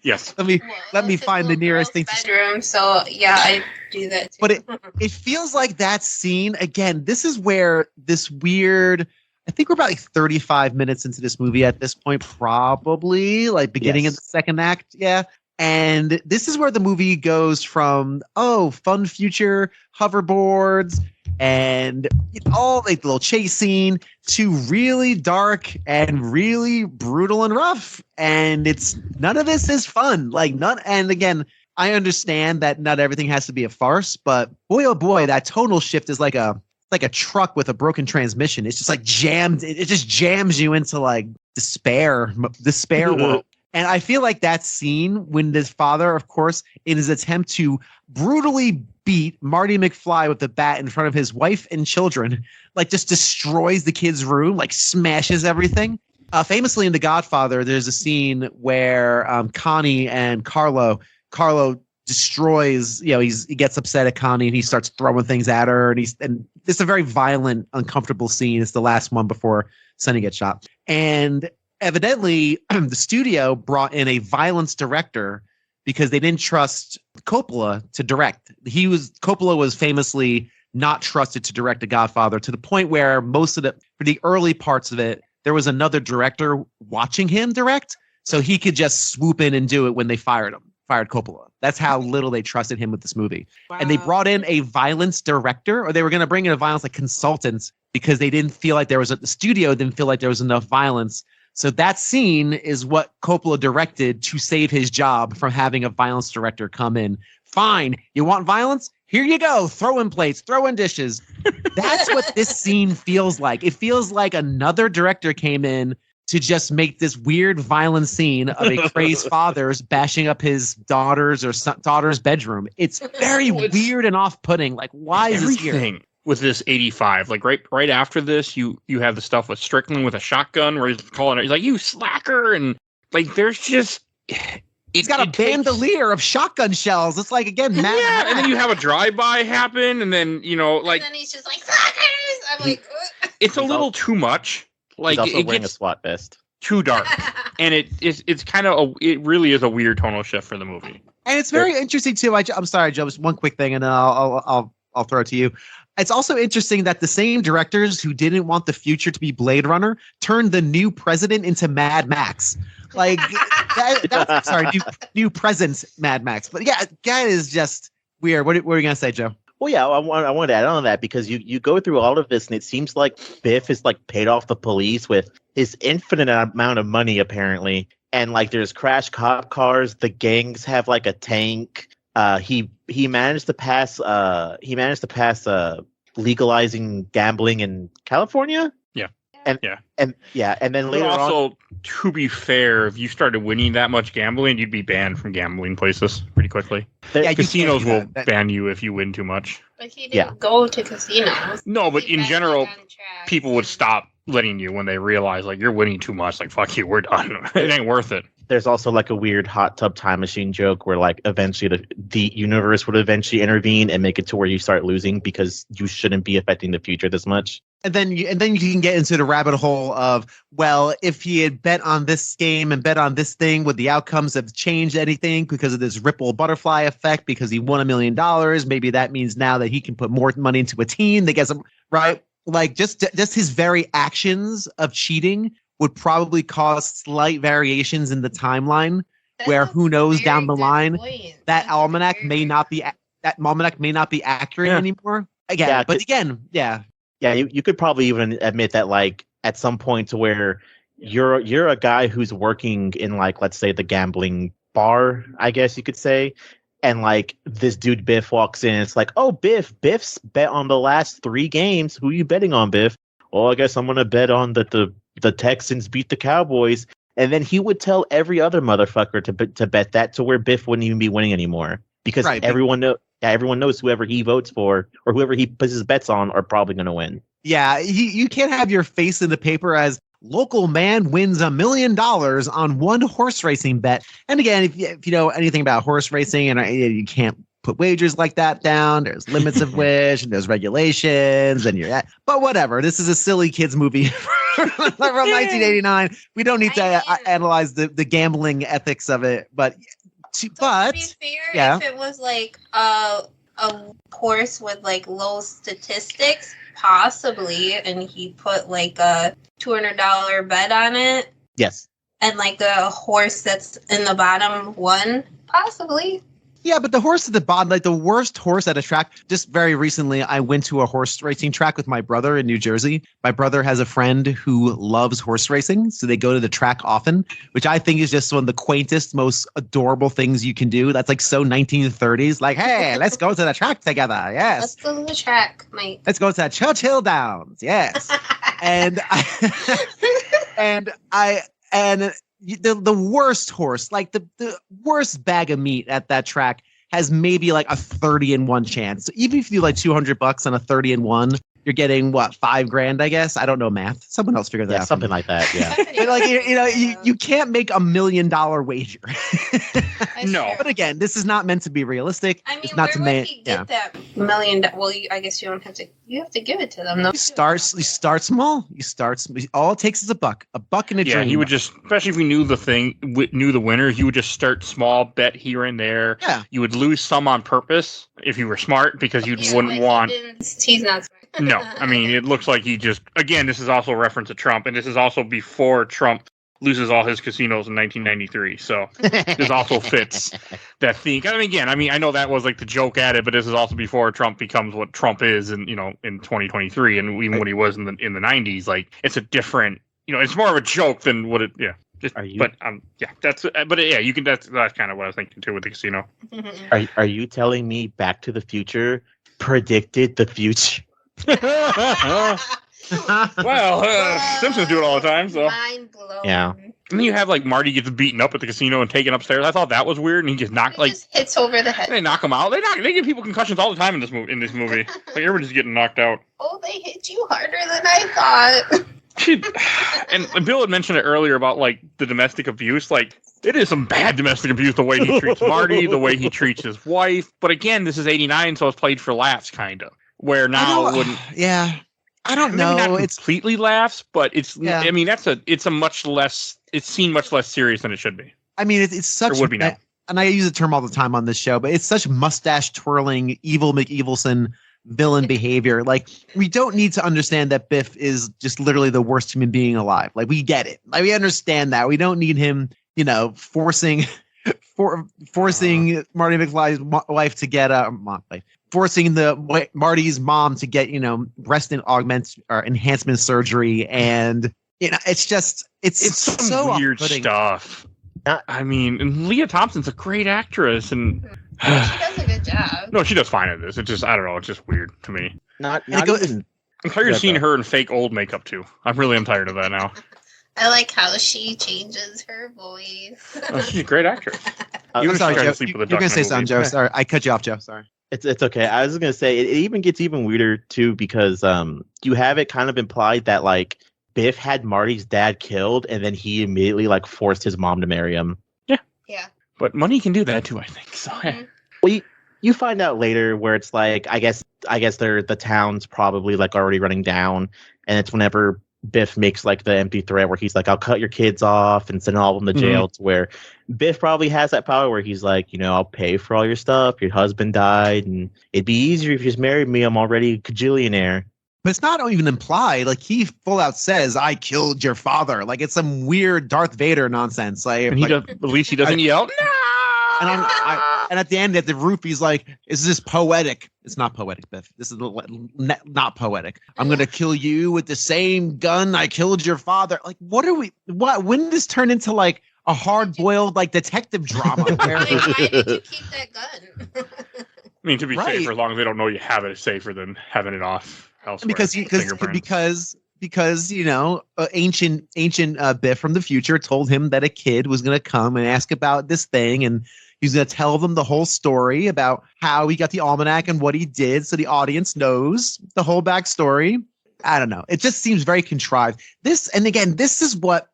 Yes. let me find the nearest thing. Bedroom. So yeah, I do that too. But it feels like that scene again. This is where this weird. I think we're about like 35 minutes into this movie at this point, probably like beginning of the second act. Yeah. And this is where the movie goes from, fun future hoverboards and all like the little chase scene to really dark and really brutal and rough. And none of this is fun. And again, I understand that not everything has to be a farce, but boy, oh boy, that tonal shift is like a truck with a broken transmission. It's just like jammed. It just jams you into like despair world. And I feel like that scene when this father, of course, in his attempt to brutally beat Marty McFly with the bat in front of his wife and children, like just destroys the kid's room, like smashes everything. Famously in The Godfather, there's a scene where Connie and Carlo destroys, he gets upset at Connie and he starts throwing things at her. And it's a very violent, uncomfortable scene. It's the last one before Sonny gets shot. And evidently, the studio brought in a violence director because they didn't trust Coppola to direct. Coppola was famously not trusted to direct The Godfather, to the point where for the early parts of it, there was another director watching him direct, so he could just swoop in and do it when they fired Coppola. That's how little they trusted him with this movie. Wow. And they brought in a violence director, or they were going to bring in a violence consultant, because they didn't feel like the studio didn't feel like there was enough violence. So that scene is what Coppola directed to save his job from having a violence director come in. Fine, you want violence? Here you go. Throw in plates, throw in dishes. That's what this scene feels like. It feels like another director came in to just make this weird violent scene of a crazed father's bashing up his daughter's bedroom. It's very weird and off-putting. Like, why is this here? With this 85, like right after this, you have the stuff with Strickland with a shotgun where he's calling it, he's like, "You slacker," and like there's just he's got a bandolier of shotgun shells. It's like, again, Mad Max. And then you have a drive-by happen, and then and then he's just like, "Slackers!" I'm like, it's a little too much. Like, he's also wearing a SWAT vest. Too dark, and it's kind of it really is a weird tonal shift for the movie. And it's very interesting too. I'm sorry, Joe. Just one quick thing, and then I'll throw it to you. It's also interesting that the same directors who didn't want the future to be Blade Runner turned the new president into Mad Max. Like, new present Mad Max. But yeah, that is just weird. What are you going to say, Joe? Well, yeah, I want to add on to that, because you go through all of this and it seems like Biff is like paid off the police with his infinite amount of money, apparently. And like there's crash cop cars. The gangs have like a tank. He managed to pass legalizing gambling in California. And then later on, to be fair, if you started winning that much gambling, you'd be banned from gambling places pretty quickly. Casinos will ban you if you win too much. But he didn't go to casinos. No, but in general, people would stop letting you when they realize like you're winning too much. Like, fuck you, we're done. It ain't worth it. There's also like a weird hot tub time machine joke where like eventually the universe would eventually intervene and make it to where you start losing because you shouldn't be affecting the future this much. And then you can get into the rabbit hole of, well, if he had bet on this game and bet on this thing, would the outcomes have changed anything because of this ripple butterfly effect? Because he won $1 million, maybe that means now that he can put more money into a team that gets him right. Like just his very actions of cheating would probably cause slight variations in the timeline. Where who knows down the line that almanac may not be accurate anymore. Yeah, you could probably even admit that, like, at some point to where you're a guy who's working in, like, let's say the gambling bar, I guess you could say, and like this dude Biff walks in, and it's like, oh, Biff's bet on the last 3 games. Who are you betting on, Biff? Oh, I guess I'm gonna bet on that the Texans beat the Cowboys, and then he would tell every other motherfucker to bet that, to where Biff wouldn't even be winning anymore because everyone knows whoever he votes for or whoever he puts his bets on are probably going to win. Yeah, you can't have your face in the paper as local man wins $1 million on one horse racing bet. And again, if you know anything about horse racing, and you can't put wagers like that down, there's limits of which, and there's regulations, and but whatever. This is a silly kids movie from 1989. We don't need to analyze the gambling ethics of it, but. To be fair, if it was like a horse with like low statistics, possibly, and he put like a $200 bet on it. Yes. and like the horse that's in the bottom one, possibly. Yeah, but the horse at the bottom, like the worst horse at a track. Just very recently, I went to a horse racing track with my brother in New Jersey. My brother has a friend who loves horse racing, so they go to the track often, which I think is just one of the quaintest, most adorable things you can do. That's like so 1930s. Like, hey, let's go to the track together. Yes. Let's go to the track, Mike. Let's go to Churchill Downs. Yes. and the worst horse, like the worst bag of meat at that track has maybe like a 30-1 chance. So even if you do like $200 on a 30-1, you're getting what, $5,000, I guess. I don't know math. Someone else figure that out. Something like that. Yeah. But like you can't make $1 million wager. No. But again, this is not meant to be realistic. I mean, it's not where to would make. he get that $1 million? Well, I guess you don't have to. You have to give it to them. Though. You start small. All it takes is a buck and a dream. Yeah, he would just, especially if we knew the winner, he would just start small, bet here and there. Yeah. You would lose some on purpose if you were smart because you wouldn't want. He's not smart. No, I mean, it looks like he just, again, this is also a reference to Trump, and this is also before Trump loses all his casinos in 1993. So this also fits that theme. I know that was like the joke at it, but this is also before Trump becomes what Trump is in 2023, and even what he was in the 90s. Like, it's a different, it's more of a joke than what it, yeah. Just, Are you? But yeah, you can. That's kind of what I was thinking too with the casino. Are you telling me Back to the Future predicted the future? Simpsons do it all the time, so. Mind blowing. Yeah. And then you have like Marty gets beaten up at the casino and taken upstairs. I thought that was weird, and he just knocked Just hits over the head. they knock him out. They give people concussions all the time in this movie. Like everybody's getting knocked out. Oh, they hit you harder than I thought. And Bill had mentioned it earlier about like the domestic abuse. Like it is some bad domestic abuse the way he treats Marty, the way he treats his wife. But again, this is '89, so it's played for laughs, kind of. Where now it wouldn't. Yeah. I don't know. Not it's completely laughs, but it's. Yeah. I mean, it's a much less. It's seen much less serious than it should be. I mean, it's such. Or would be now. And I use the term all the time on this show, but it's such mustache twirling, evil McEvilson villain behavior. Like, we don't need to understand that Biff is just literally the worst human being alive. Like, we get it. Like, we understand that. We don't need him, forcing Marty McFly's wife to get forcing Marty's mom to get breast enhancement surgery, and it's some so weird stuff. I mean, and Leah Thompson's a great actress, and She does a good job. no, she does fine at this. It's just I don't know. It's just weird to me. Not And it goes- even. I'm tired of seeing her in fake old makeup too. I really am tired of that now. I like how she changes her voice. She's a great actress. I'm Even if sorry, she's trying Joe. to sleep with a You're duck gonna in say a something, movie. Joe. Sorry, I cut you off, Joe. Sorry. It's okay. I was gonna say it even gets even weirder too because you have it kind of implied that like Biff had Marty's dad killed and then he immediately like forced his mom to marry him. Yeah. But money can do that too, I think. So Mhm. Well, you find out later where it's like I guess the town's probably like already running down, and it's whenever Biff makes like the empty threat where he's like, "I'll cut your kids off and send all of them to jail." To where Biff probably has that power where he's like, I'll pay for all your stuff. Your husband died, and it'd be easier if you just married me. I'm already a cajillionaire. But it's not even implied. Like, he full out says, "I killed your father." Like, it's some weird Darth Vader nonsense. and he does, at least he doesn't yell. No! And at the end, at the roof, he's like, "Is this poetic?" It's not poetic, Biff. This is not poetic. I'm gonna kill you with the same gun I killed your father. Like, when did this turn into like a hard-boiled like detective drama? Where, Why did you keep that gun? I mean, to be Right. safer, as long as they don't know you have it, it's safer than having it off elsewhere. because ancient Biff from the future told him that a kid was going to come and ask about this thing, and he's going to tell them the whole story about how he got the almanac and what he did, so the audience knows the whole backstory. I don't know. It just seems very contrived. This is what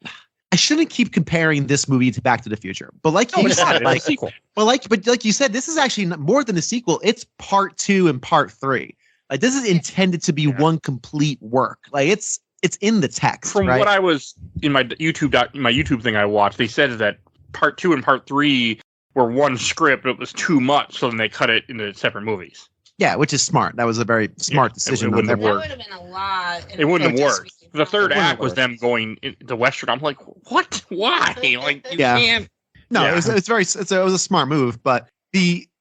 I shouldn't keep comparing this movie to Back to the Future, but like you said, like sequel. like you said, this is actually more than a sequel. It's part 2 and part 3. Like, this is intended to be one complete work. Like, it's in the text. From right? what I was in my YouTube thing I watched, they said that part 2 and part 3 were one script, but it was too much, so then they cut it into separate movies. Yeah, which is smart. That was a very smart decision. It wouldn't have That worked. would have been a lot. It wouldn't have worked. The third act was them going to Western. I'm like, what? Why? Like, you can't. No, it was it was a smart move. But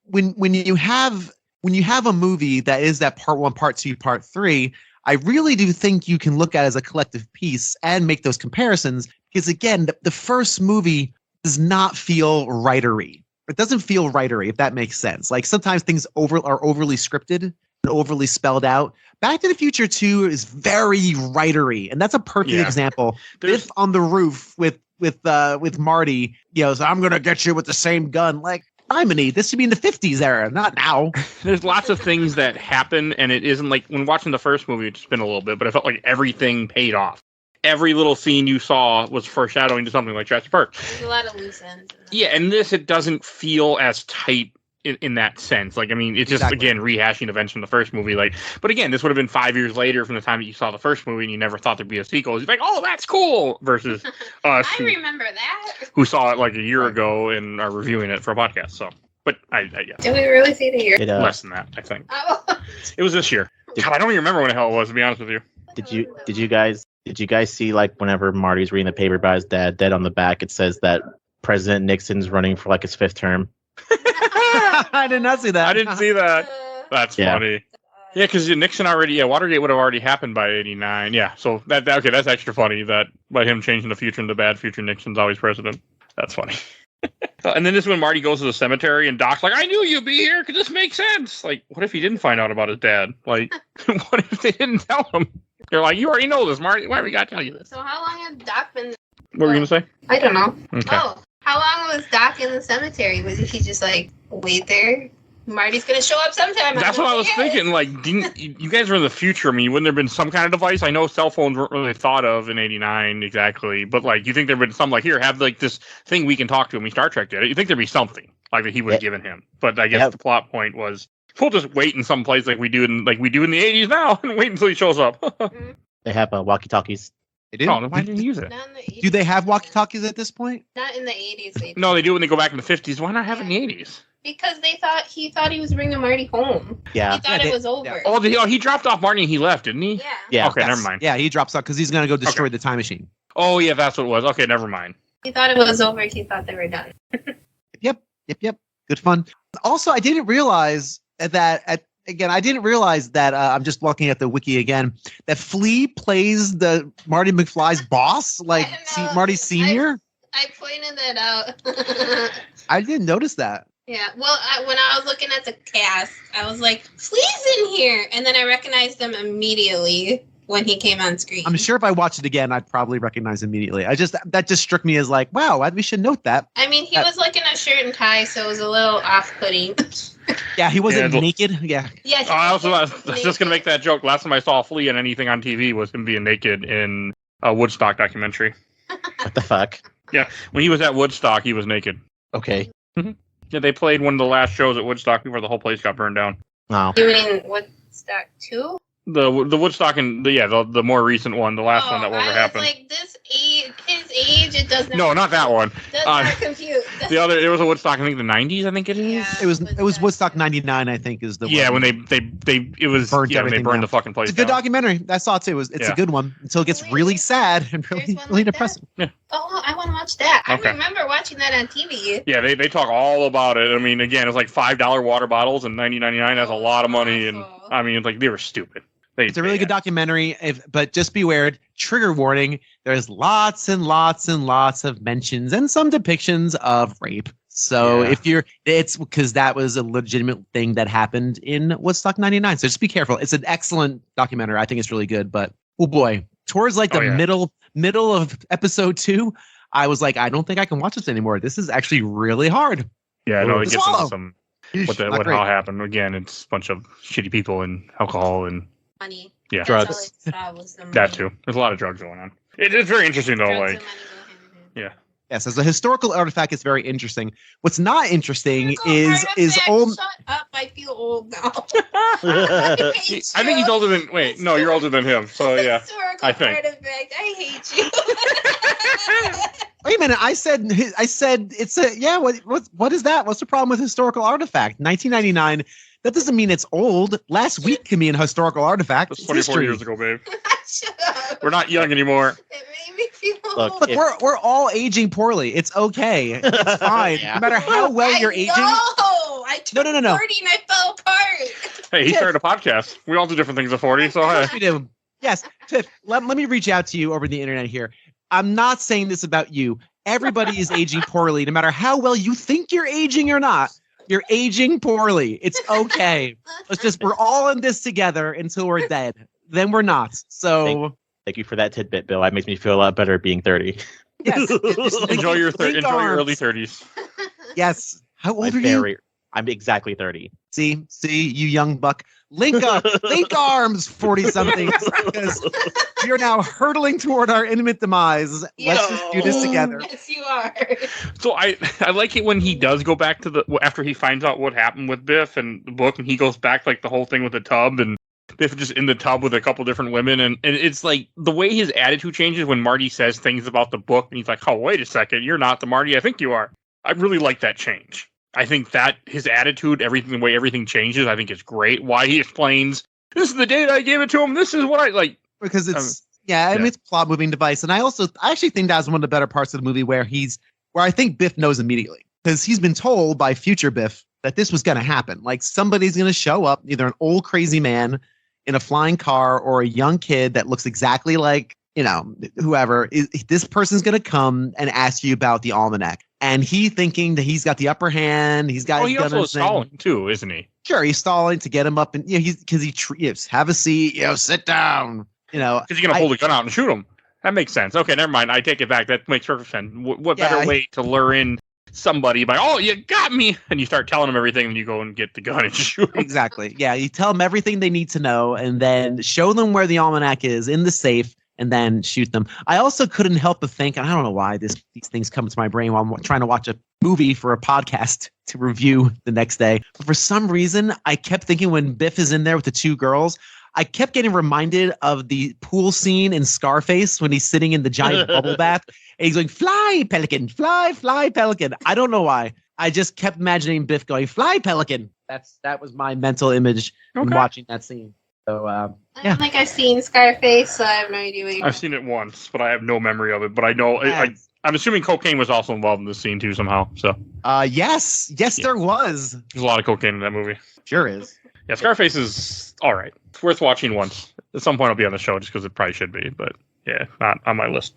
when you have a movie that is that part 1, part 2, part 3, I really do think you can look at it as a collective piece and make those comparisons. Because again, the first movie does not feel writery. It doesn't feel writery, if that makes sense. Like sometimes things are overly scripted and overly spelled out. Back to the Future 2 is very writery, and that's a perfect example. Biff on the roof with Marty, so I'm gonna get you with the same gun. Like, Imony, this should be in the 50s era, not now. There's lots of things that happen, and it isn't like when watching the first movie, it's been a little bit, but I felt like everything paid off. Every little scene you saw was foreshadowing to something like Jurassic Park. There's a lot of loose ends. Yeah, and this, it doesn't feel as tight in that sense. Like, I mean, it's just, again, rehashing events from the first movie. Like, but again, this would have been 5 years later from the time that you saw the first movie and you never thought there'd be a sequel. You're like, oh, that's cool. Versus us, I remember that. who saw it like a year ago and are reviewing it for a podcast. So, but I guess. Did we really see the year? Less than that, I think. Oh. It was this year. God, I don't even remember when the hell it was, to be honest with you. Did you guys see, like, whenever Marty's reading the paper by his dad, dead on the back, it says that President Nixon's running for like his 5th term? I did not see that. I didn't see that. That's funny. Yeah, because Nixon already, Watergate would have already happened by 89. Yeah, so that's extra funny that by him changing the future into bad future, Nixon's always president. That's funny. And then this is when Marty goes to the cemetery and Doc's like, I knew you'd be here because this makes sense. Like, what if he didn't find out about his dad? Like, what if they didn't tell him? They're like, you already know this, Marty. Why do we got to tell you this? So how long has Doc been... What were you going to say? I don't know. Okay. Oh, how long was Doc in the cemetery? Was he just like, wait there? Marty's going to show up sometime. That's what I was thinking. Like, didn't you guys were in the future? I mean, wouldn't there have been some kind of device? I know cell phones weren't really thought of in 89 exactly, but like, you think there'd been some like, here, have like this thing we can talk to him. Star Trek did it. You think there'd be something like that he would have given him. But I guess the plot point was, we'll just wait in some place like we do in the 80s now and wait until he shows up. They have walkie-talkies. They do? Oh, then why didn't you use it? Do they have walkie-talkies at this point? Not in the 80s. No, they do when they go back in the 50s. Why not have it in the 80s? Because he thought he was bringing Marty home. Yeah. He thought it was over. Yeah. Oh, he dropped off Marty and he left, didn't he? Yeah. Yeah. Okay, never mind. Yeah, he drops off because he's going to go destroy the time machine. Oh, yeah, that's what it was. Okay, never mind. He thought it was over. He thought they were done. Yep. Good fun. Also, I didn't realize that I'm just looking at the wiki again, that Flea plays the Marty McFly's boss, like Marty Sr. I pointed that out. I didn't notice that. Yeah, well, when I was looking at the cast, I was like, Flea's in here! And then I recognized him immediately when he came on screen. I'm sure if I watched it again, I'd probably recognize immediately. That just struck me as like, wow, we should note that. I mean, he was like in a shirt and tie, so it was a little off-putting. Yeah, he wasn't naked. Yeah. Yeah. I was just going to make that joke. Last time I saw Flea in anything on TV was him being naked in a Woodstock documentary. What the fuck? Yeah, when he was at Woodstock, he was naked. Okay. Mm-hmm. Yeah, they played one of the last shows at Woodstock before the whole place got burned down. Wow. You mean Woodstock 2? The Woodstock and the more recent one, the last one that ever happened. Like this age, his age, it does not. No, not that one. Does not compute. The other, it was a Woodstock. I think the 90s. I think it is. Yeah, it was Woodstock 99. I think is the one. When they burned the fucking place. It's a good documentary. I saw it too. It's a good one until it gets really sad and really depressing. Yeah. Oh, I want to watch that. Okay. I remember watching that on TV. Yeah, they talk all about it. I mean, again, it's like $5 water bottles and $19.99. That's a lot of money, and I mean, it's like they were stupid. It's a really good documentary, but just beware, trigger warning, there's lots and lots and lots of mentions and some depictions of rape. So it's because that was a legitimate thing that happened in Woodstock 99. So just be careful. It's an excellent documentary. I think it's really good, but oh boy, towards like the middle of episode 2, I was like, I don't think I can watch this anymore. This is actually really hard. Yeah, no, it gets into some what happened. Again, it's a bunch of shitty people and alcohol and money. Yeah, drugs. That too. There's a lot of drugs going on. It is very interesting though. Like, yeah. Yes, as a historical artifact, it's very interesting. What's not interesting is old. Shut up! I feel old now. I think he's older than. Wait, no, you're older than him. So yeah, I think. Artifact. I hate you. Wait a minute! I said it's a What is that? What's the problem with historical artifact? 1999. That doesn't mean it's old. Last week can be an historical artifact. That's It's 24 history. years ago, babe. Shut up. We're not young anymore. It made me feel Look, Look, we're all aging poorly. It's okay. It's fine. Yeah. No matter how well you're aging. I turned No. 40 and I fell apart. Hey, he started a podcast. We all do different things at 40, so hey. We do. Yes, Tiff, let me reach out to you over the internet here. I'm not saying this about you. Everybody is aging poorly, no matter how well you think you're aging or not. You're aging poorly. It's okay. We're all in this together until we're dead. Then we're not. So Thank you for that tidbit, Bill. That makes me feel a lot better being 30. yes. Enjoy your Link early arms. 30s. Yes. How old are you? I'm exactly 30. See, you young buck. Link arms, 40-somethings, because we are now hurtling toward our intimate demise. Let's just do this together. Yes, you are. So I like it when he does go back to after he finds out what happened with Biff and the book, and he goes back like the whole thing with the tub, and Biff just in the tub with a couple different women, and it's like the way his attitude changes when Marty says things about the book, and he's like, oh, wait a second, you're not the Marty I think you are. I really like that change. I think that his attitude, the way everything changes, I think is great. Why he explains, this is the date I gave it to him. This is what I like. Because it's, I mean, it's a plot moving device. And I actually think that's one of the better parts of the movie where I think Biff knows immediately. Because he's been told by future Biff that this was going to happen. Like somebody's going to show up, either an old crazy man in a flying car or a young kid that looks exactly like, whoever. This person's going to come and ask you about the almanac. And he thinking that he's got the upper hand. He's got. Oh, he also is stalling too, isn't he? Sure, he's stalling to get him up, and have a seat, sit down, because he's gonna hold a gun out and shoot him. That makes sense. Okay, never mind. I take it back. That makes perfect sense. What better way to lure in somebody by, oh, you got me, and you start telling them everything, and you go and get the gun and shoot them. Exactly. Yeah, you tell them everything they need to know, and then show them where the almanac is in the safe. And then shoot them. I also couldn't help but think, and I don't know why these things come to my brain while I'm trying to watch a movie for a podcast to review the next day. But for some reason, I kept thinking when Biff is in there with the two girls, I kept getting reminded of the pool scene in Scarface when he's sitting in the giant bubble bath. And he's going, fly, pelican, fly, pelican. I don't know why. I just kept imagining Biff going, fly, pelican. That was my mental image in watching that scene. So, I don't think I've seen Scarface, so I have no idea what you're I've seen it once, but I have no memory of it. But I know, I'm assuming cocaine was also involved in this scene too somehow. So, yes, there was. There's a lot of cocaine in that movie. Sure is. Yeah, Scarface is all right. It's worth watching once. At some point, I'll be on the show just because it probably should be. But yeah, not on my list.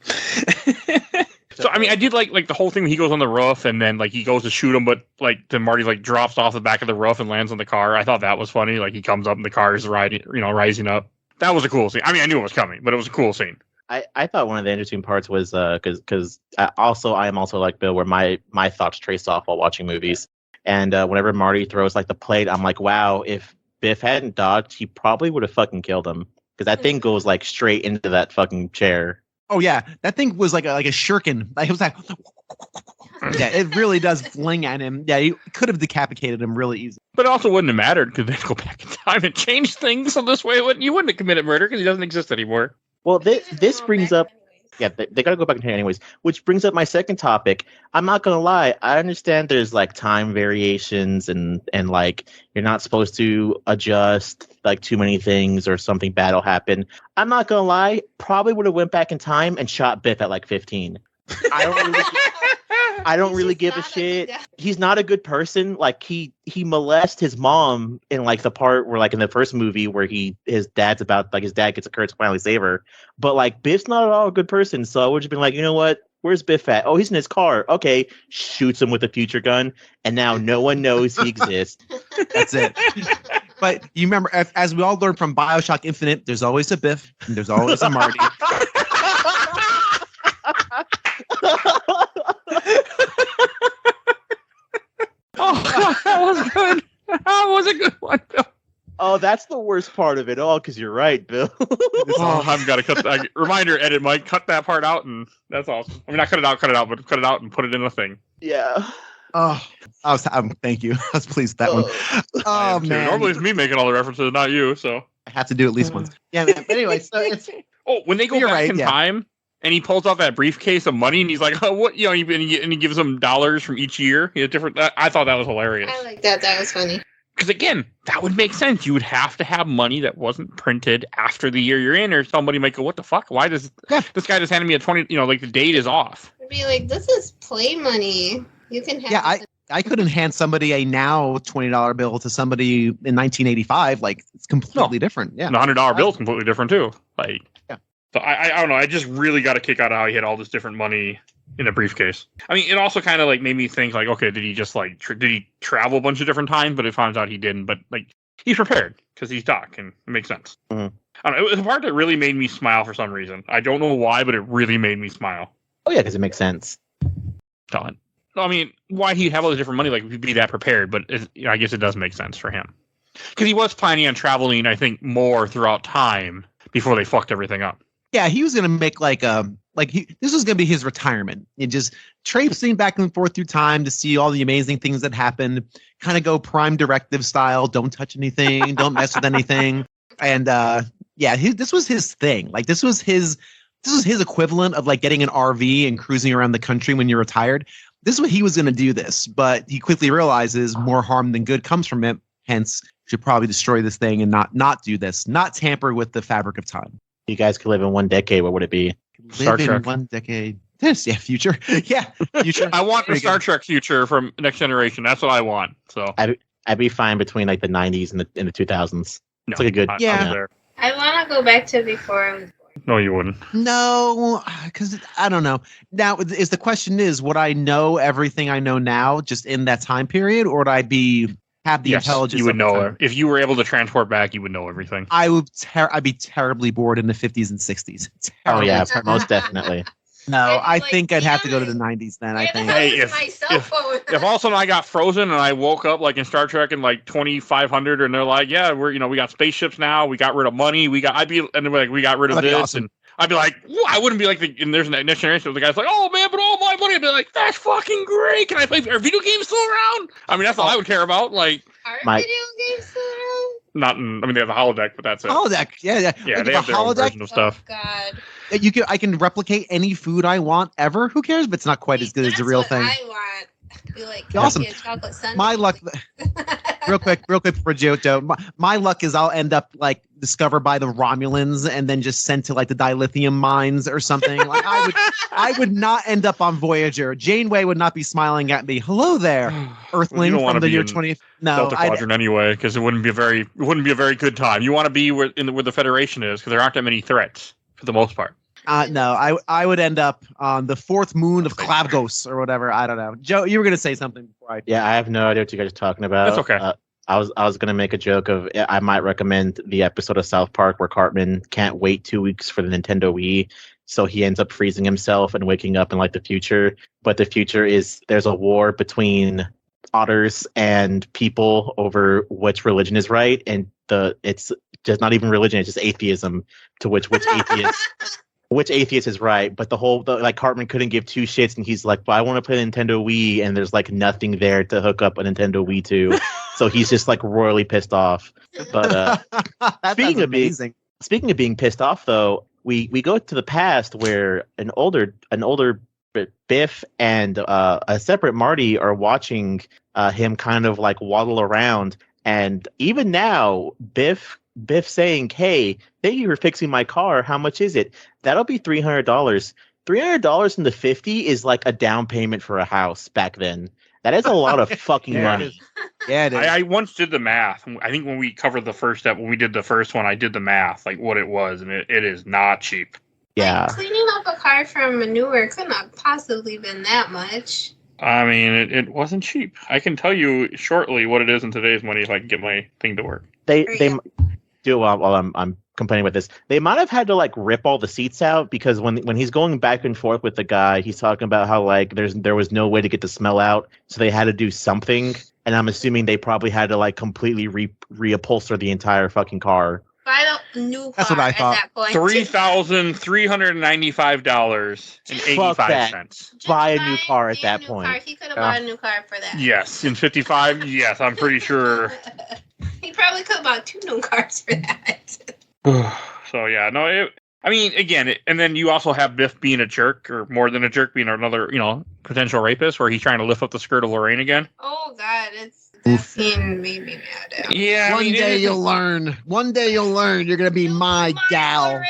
So I mean, I did like the whole thing when he goes on the roof and then like he goes to shoot him, but like then Marty like drops off the back of the roof and lands on the car. I thought that was funny. Like he comes up and the car is rising up. That was a cool scene. I mean, I knew it was coming, but it was a cool scene. I thought one of the interesting parts was because I am also like Bill, where my thoughts trace off while watching movies. And whenever Marty throws like the plate, I'm like, wow, if Biff hadn't dodged, he probably would have fucking killed him, because that thing goes like straight into that fucking chair. Oh yeah, that thing was like a shuriken. Like it was like, yeah, it really does fling at him. Yeah, you could have decapitated him really easy. But it also wouldn't have mattered because they'd go back in time and change things. So this way, you wouldn't have committed murder because he doesn't exist anymore. Well, this brings up. Yeah, they got to go back in time anyways, which brings up my second topic. I'm not going to lie. I understand there's like time variations and like you're not supposed to adjust like too many things or something bad will happen. I'm not going to lie. Probably would have went back in time and shot Biff at like 15. I don't really give a shit. He's not a good person. Like he molests his mom in like the part where like in the first movie where his dad gets a curse to finally save her. But like Biff's not at all a good person. So I would have been like, you know what? Where's Biff at? Oh, he's in his car. Okay. Shoots him with a future gun. And now no one knows he exists. That's it. But you remember, as we all learned from BioShock Infinite, there's always a Biff and there's always a Marty. Oh, that was good. That was a good one, Bill. Oh, that's the worst part of it all, because you're right, Bill. Oh, I've got to cut that. Reminder, edit, Mike. Cut that part out, and that's awesome. I mean, not cut it out, but cut it out and put it in a thing. Yeah. Oh, thank you. I was pleased with that one. Oh, man. Normally it's me making all the references, not you, so. I have to do it at least once. Yeah, man. But anyway, so it's... Oh, when they go back in time, and he pulls out that briefcase of money, and he's like, "Oh, what?" And he gives them dollars from each year. Different. I thought that was hilarious. I like that. That was funny. Because again, that would make sense. You would have to have money that wasn't printed after the year you're in, or somebody might go, "What the fuck? Why does this guy just handed me a 20? Like the date is off." I'd be like, "This is play money. You can have." Yeah, I couldn't hand somebody a now $20 bill to somebody in 1985. Like it's completely different. Yeah, the $100 bill is completely different too. Like, yeah. So I don't know. I just really got a kick out of how he had all this different money in a briefcase. I mean, it also kind of like made me think like, okay, did he just like did he travel a bunch of different times? But it finds out he didn't. But like he's prepared because he's Doc, and it makes sense. Mm-hmm. I don't know. It was a part that really made me smile for some reason. I don't know why, but it really made me smile. Oh yeah, because it makes sense. Don. I mean, why he'd have all this different money, like be that prepared? But I guess it does make sense for him because he was planning on traveling, I think, more throughout time before they fucked everything up. Yeah, he was gonna make this was gonna be his retirement. And just traipsing back and forth through time to see all the amazing things that happened. Kind of go Prime Directive style. Don't touch anything. Don't mess with anything. And this was his thing. Like this was his equivalent of like getting an RV and cruising around the country when you're retired. This is what he was going to do this, but he quickly realizes more harm than good comes from it. Hence, should probably destroy this thing and not do this, not tamper with the fabric of time. You guys could live in one decade. What would it be? Star Live in Trek. one decade. Yes, yeah, future. Yeah, future. I want the Very Star good. Trek future from Next Generation. That's what I want. So I'd be fine between like the 90s and the 2000s. no, It's like a good. Yeah. there. I want to go back to before I was born. No, you wouldn't. No, because I don't know. Now, the question is, would I know everything I know now just in that time period, or would I have the Yes, intelligence? you would of the know time? it. If you were able to transport back, you would know everything. I'd be terribly bored in the 50s and 60s. Oh yeah, Terribly. most definitely. No, I'd be I like, think I'd have to go to damn the it. 90s then. I Where the think. hell Hey, is my cell phone? If all of a sudden I got frozen and I woke up like in Star Trek in like 2500, and they're like, "Yeah, we got spaceships now. We got rid of money. We got we got rid of That'd be this." awesome. And I'd be like, well, I wouldn't be like and there's a Next Generation. The guy's like, "Oh man, but all my money." I'd be like, "That's fucking great. Can I play? Are video games still around?" I mean, that's all I would care about. Like, Are My- video games still around? not. I mean, they have the holodeck, but that's it. Holodeck, yeah. Yeah, Like, they if have a their own holodeck. version of stuff. Oh, God. I can replicate any food I want ever. Who cares? But it's not quite as good as the That's real what thing. I want. Be like, Awesome. "Can I get a chocolate sundae?" My luck, real quick for Giotto. My luck is I'll end up like discovered by the Romulans and then just sent to like the dilithium mines or something. Like I would not end up on Voyager. Janeway would not be smiling at me. Hello there, Earthling don't wanna from the be year in 20. No, Delta Quadrant anyway, because it wouldn't be a very good time. You want to be where the Federation is, because there aren't that many threats for the most part. no, I would end up on the fourth moon of Clavgos or whatever. I don't know. Joe, you were gonna say something before I. Yeah, I have no idea what you guys are talking about. That's okay. I was gonna make a joke of I might recommend the episode of South Park where Cartman can't wait 2 weeks for the Nintendo Wii, so he ends up freezing himself and waking up in like the future. But the future is there's a war between otters and people over which religion is right, and it's just not even religion; it's just atheism. To which atheist is right, but like Cartman couldn't give two shits, and he's like, "But I want to play Nintendo Wii," and there's like nothing there to hook up a Nintendo Wii to, so he's just like royally pissed off. But Speaking of speaking of being pissed off, though, we go to the past where an older Biff and a separate Marty are watching him kind of like waddle around, and even now Biff saying, "Hey, thank you for fixing my car. How much is it?" That'll be $300. $300 in the 50 is like a down payment for a house back then. That is a lot of fucking Yeah, money. it is. Yeah, it is. I once did the math. I think when we covered the first step, when we did the first one, I did the math, like what it was, and it is not cheap. Yeah. Like, cleaning up a car from manure could not possibly been that much. I mean, it wasn't cheap. I can tell you shortly what it is in today's money if I can get my thing to work. They Yeah. do while I'm complaining about this. They might have had to like rip all the seats out because when he's going back and forth with the guy, he's talking about how like there was no way to get the smell out, so they had to do something. And I'm assuming they probably had to like completely reupholster the entire fucking car. Buy a new car That's what I at thought. that point. $3,395.85. Just buy a new car at a that new point. car. He could have bought a new car for that. Yes, in 55. Yes, I'm pretty sure. He probably could have bought 2 new cars for that. So yeah, no. I mean, again, and then you also have Biff being a jerk, or more than a jerk, being another, potential rapist, where he's trying to lift up the skirt of Lorraine again. Oh God, it's That scene made me mad. Yeah. One day you'll learn. One day you'll learn. You're gonna be my gal. Lorraine.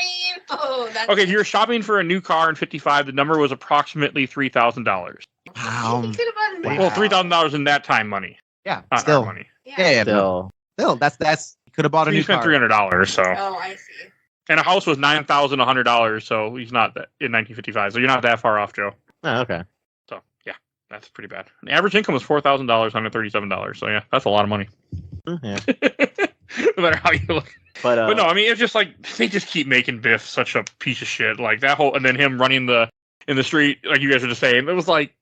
Oh, that's Okay, if you're shopping for a new car in 55, the number was approximately $3,000. Wow. You could have bought a new Well, car. $3,000 in that time money. Yeah. Not Still. our money. Yeah. Still. Still. That's. You could have bought a He new spent car. $300, so. Oh, I see. And a house was $9,100, so he's not that in 1955. So you're not that far off, Joe. Oh, okay. So yeah, that's pretty bad. The average income was $4,000, $137. So yeah, that's a lot of money. Yeah. No matter how you look. But no, I mean it's just like they just keep making Biff such a piece of shit. Like that whole, and then him running in the street, like you guys were just saying, it was like.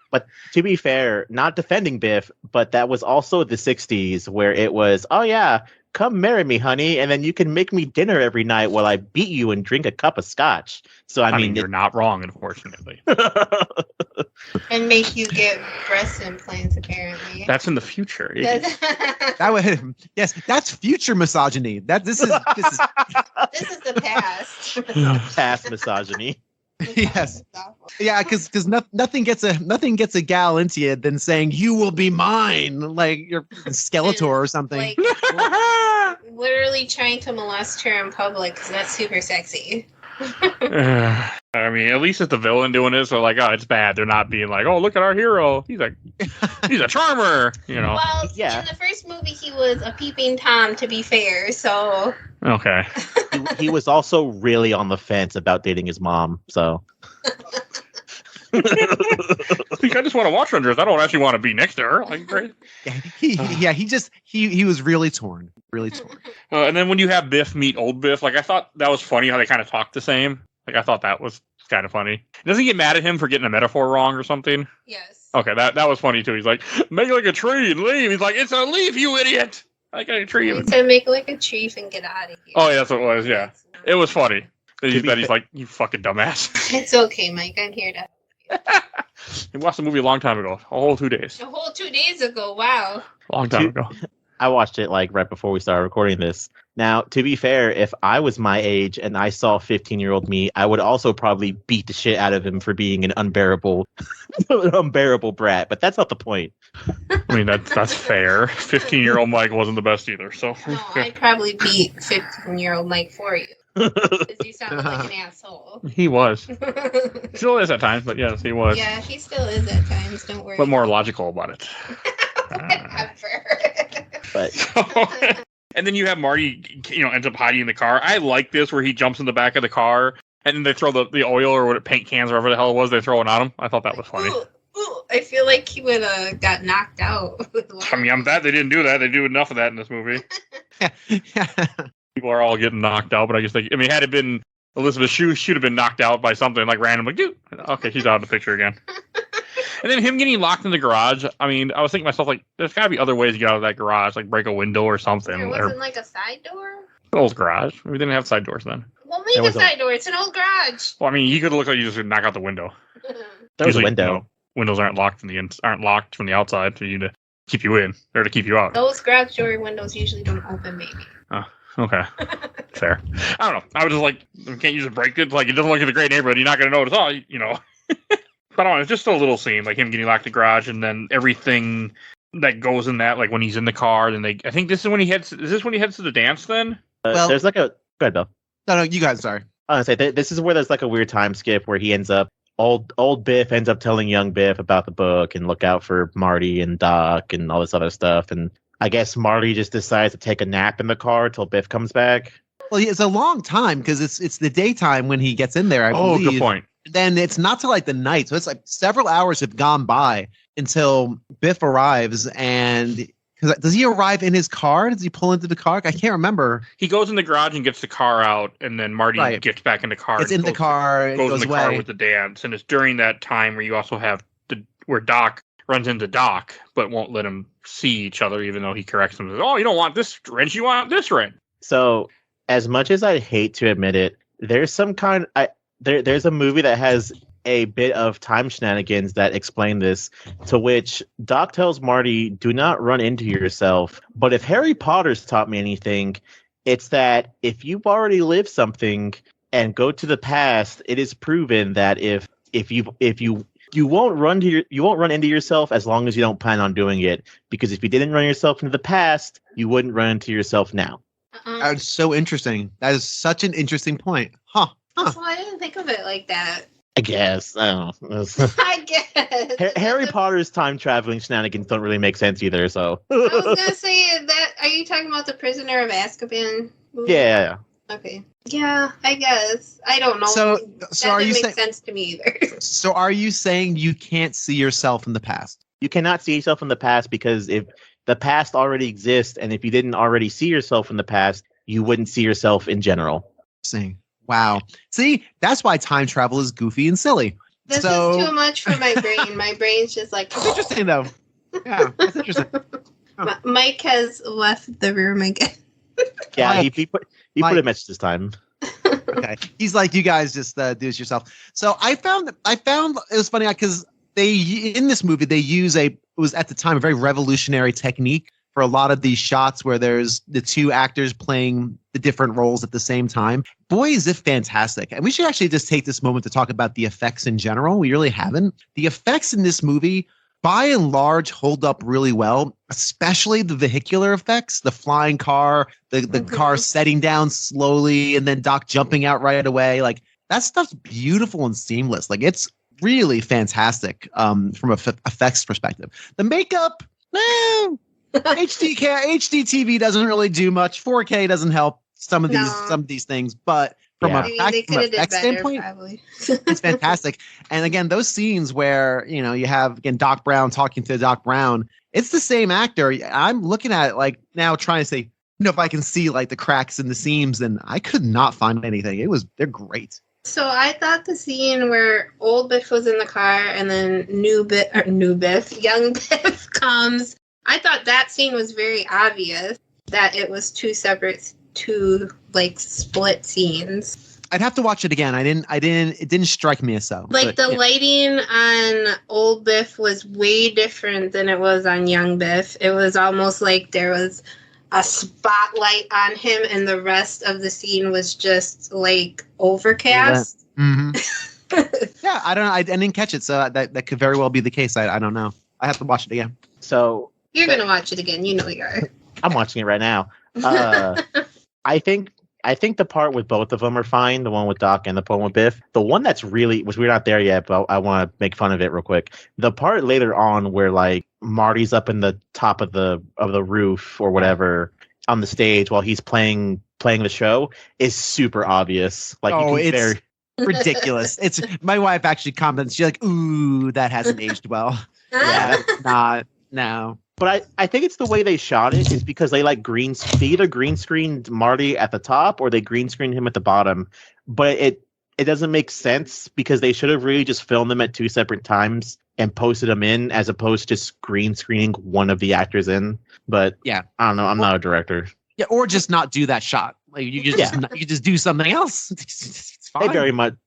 But to be fair, not defending Biff, but that was also the 60s where it was, oh yeah, come marry me, honey, and then you can make me dinner every night while I beat you and drink a cup of scotch. So I mean you're not wrong, unfortunately. And make you get breast implants, apparently. That's in the future. That would, yes, that's future misogyny. This is This is the past. past misogyny. yes. Yeah, because nothing gets a gal into you than saying you will be mine, like you're Skeletor or something. Like, literally trying to molest her in public because that's super sexy. I mean, at least it's the villain doing it, so like, oh, it's bad. They're not being like, oh, look at our hero. He's a charmer, you know. Well, Yeah. in the first movie, he was a peeping Tom, to be fair. So Okay. He was also really on the fence about dating his mom. So I think I just want to watch her. I don't actually want to be next to her. Like, great. He was really torn. And then when you have Biff meet old Biff, like I thought that was funny how they kind of talk the same. Like I thought that was kind of funny. Doesn't he get mad at him for getting a metaphor wrong or something? yes. Okay, that was funny too. He's like, make like a tree and leave. He's like, it's a leaf, you idiot. I got a tree. He said, make like a chief and get out of here. Oh yeah, that's what it was. Yeah, it was funny. be He's like, you fucking dumbass. It's okay, Mike. I'm here to. He watched the movie a long time ago, a whole 2 days, A whole 2 days ago. Wow. long time ago. I watched it like right before we started recording this. Now, to be fair, if I was my age and I saw 15-year-old me, I would also probably beat the shit out of him for being an unbearable brat. But that's not the point. I mean, that's fair. 15-year-old Mike wasn't the best either. So No, I'd probably beat 15-year-old Mike for you. Because you sound like an asshole. he was, still is at times, but yes, he was. Yeah, he still is at times. Don't worry. But more logical about it. Whatever. But And then you have Marty, ends up hiding in the car. I like this where he jumps in the back of the car and then they throw the oil or what paint cans or whatever the hell it was they throw it on him. I thought that was funny. Ooh, I feel like he would have got knocked out. I mean, I'm glad they didn't do that. They do enough of that in this movie. People are all getting knocked out, but I guess had it been Elizabeth Shue, she'd have been knocked out by something like random, like, dude, okay, she's out of the picture again. And then him getting locked in the garage. I mean, I was thinking to myself, like, there's got to be other ways to get out of that garage, like break a window or something. There wasn't like a side door? An old garage. We didn't have side doors then. Well, make a side door. It's an old garage. Well, I mean, you could look like you just knock out the window. there was a Usually, window. Windows aren't locked aren't locked from the outside for you to keep you in. They're to keep you out. Those garage door windows usually don't open, maybe. Okay. Fair. I don't know. I was just like, you can't use a brake good. Like, it doesn't look like a great neighborhood. You're not going to notice. Oh, But I don't know. It's just a little scene, like him getting locked in the garage and then everything that goes in that, like when he's in the car. Then I think this is when he heads. Is this when he heads to the dance then? Well- there's like a. Go ahead, Bill. No, you guys, sorry. I was gonna say this is where there's like a weird time skip where he ends up old Biff ends up telling young Biff about the book and look out for Marty and Doc and all this other stuff. And I guess Marty just decides to take a nap in the car till Biff comes back. Well, it's a long time because it's the daytime when he gets in there. I believe. Good point. Then it's not till like the night, so it's like several hours have gone by until Biff arrives. And does he arrive in his car? Does he pull into the car? I can't remember. He goes in the garage and gets the car out, and then Marty gets back in the car. It's in the car. It goes goes in the away. car with the dance, and it's during that time where you also have where Doc runs into Doc, but won't let him see each other, even though he corrects him. Says, "Oh, you don't want this wrench. You want this wrench." So, as much as I hate to admit it, there's some kind. There's a movie that has a bit of time shenanigans that explain this, to which Doc tells Marty, do not run into yourself. But if Harry Potter's taught me anything, it's that if you've already lived something and go to the past, it is proven that if you you won't run into yourself as long as you don't plan on doing it. Because if you didn't run yourself into the past, you wouldn't run into yourself now. That's so interesting. That is such an interesting point. Huh. Well, I didn't think of it like that. I guess. I don't know. I guess. Harry Potter's time traveling shenanigans don't really make sense either. So I was gonna say that. Are you talking about the Prisoner of Azkaban movie? yeah. Okay. Yeah, I guess. I don't know. So that are you didn't saying? make sense to me either. So are you saying you can't see yourself in the past? You cannot see yourself in the past because if the past already exists, and if you didn't already see yourself in the past, you wouldn't see yourself in general. Saying, wow. See, that's why time travel is goofy and silly. This is too much for my brain. My brain's just like. That's interesting, though. Yeah, that's interesting. Mike has left the room again. Yeah, he put a message this time. Okay, he's like, you guys just do this yourself. So I found it was funny because in this movie they use it was at the time a very revolutionary technique for a lot of these shots where there's the two actors playing the different roles at the same time. Boy, is it fantastic. And we should actually just take this moment to talk about the effects in general. We really haven't. The effects in this movie, by and large, hold up really well, especially the vehicular effects, the flying car, the car setting down slowly, and then Doc jumping out right away. Like, that stuff's beautiful and seamless. Like, it's really fantastic from an effects perspective. The makeup, HD TV doesn't really do much. 4K doesn't help some of these things, but from a effect standpoint, it's fantastic. And again, those scenes where you have Doc Brown talking to Doc Brown, it's the same actor. I'm looking at it like now, trying to say, if I can see like the cracks in the seams, and I could not find anything. They're great. So I thought the scene where old Biff was in the car and then young Biff comes. I thought that scene was very obvious that it was two like split scenes. I'd have to watch it again. It didn't strike me as so. Like the lighting on old Biff was way different than it was on young Biff. It was almost like there was a spotlight on him and the rest of the scene was just like overcast. Mm-hmm. Yeah, I don't know. I didn't catch it, so that could very well be the case. I don't know. I have to watch it again. So you're going to watch it again. You know you are. I'm watching it right now. I think the part with both of them are fine. The one with Doc and the one with Biff. The one that's we're not there yet, but I want to make fun of it real quick. The part later on where like Marty's up in the top of the roof or whatever on the stage while he's playing the show is super obvious. Like, it's ridiculous. It's my wife actually comments. She's like, "Ooh, that hasn't aged well." Yeah, that's not. No. But I think it's the way they shot it is because they like they either green screened Marty at the top or they green screened him at the bottom. But it doesn't make sense because they should have really just filmed them at two separate times and posted them in as opposed to just green screening one of the actors in. But yeah, I don't know. I'm not a director. Yeah, or just not do that shot. Like you just do something else. It's fine.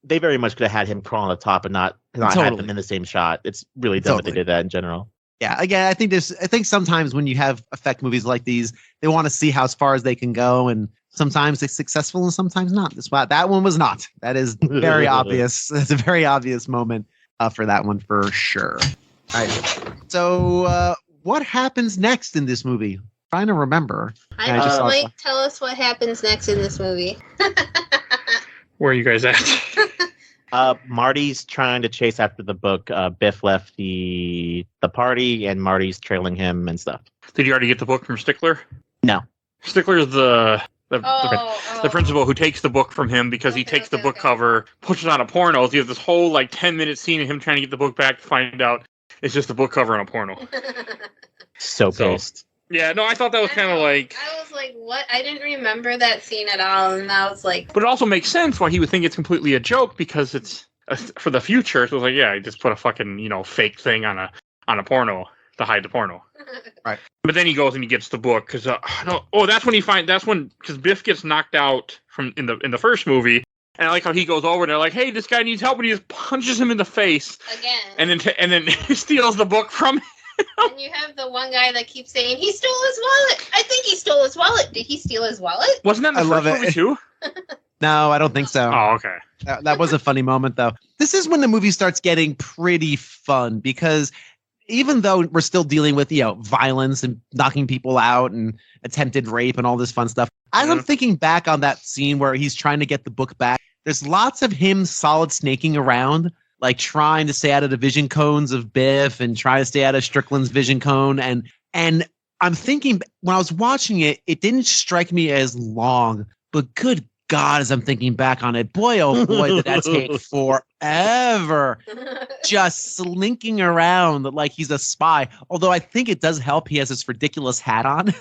They very much could have had him crawl on the top and not have them in the same shot. It's really dumb that they did that in general. Yeah, again, I think sometimes when you have effect movies like these, they want to see how far as they can go, and sometimes it's successful and sometimes not. That one was not. That is very obvious. That's a very obvious moment for that one for sure. All right. So what happens next in this movie? I'm trying to remember. Mike, tell us what happens next in this movie. Where are you guys at? Marty's trying to chase after the book. Biff left the party, and Marty's trailing him and stuff. Did you already get the book from Stickler? No. Stickler is the principal who takes the book from him because he takes the book cover, puts it on a porno. So you have this whole 10-minute scene of him trying to get the book back to find out it's just a book cover on a porno. So pissed. Yeah, no, I thought that was kind of like... I was like, what? I didn't remember that scene at all, and I was like... But it also makes sense why he would think it's completely a joke, because it's for the future. So it was like, yeah, he just put a fucking, fake thing on a porno to hide the porno. Right. But then he goes and he gets the book, because... because Biff gets knocked out in the first movie, and I like how he goes over and they're like, hey, this guy needs help, and he just punches him in the face. Again. And then he steals the book from him. And you have the one guy that keeps saying, he stole his wallet. I think he stole his wallet. Did he steal his wallet? Wasn't that in the first movie too? No, I don't think so. Oh, okay. That was a funny moment, though. This is when the movie starts getting pretty fun because even though we're still dealing with, violence and knocking people out and attempted rape and all this fun stuff, as I'm thinking back on that scene where he's trying to get the book back, there's lots of him solid snaking around, like trying to stay out of the vision cones of Biff and trying to stay out of Strickland's vision cone. And I'm thinking when I was watching it, it didn't strike me as long, but good God, as I'm thinking back on it, boy, oh boy, did that take forever. Just slinking around like he's a spy. Although I think it does help. He has this ridiculous hat on.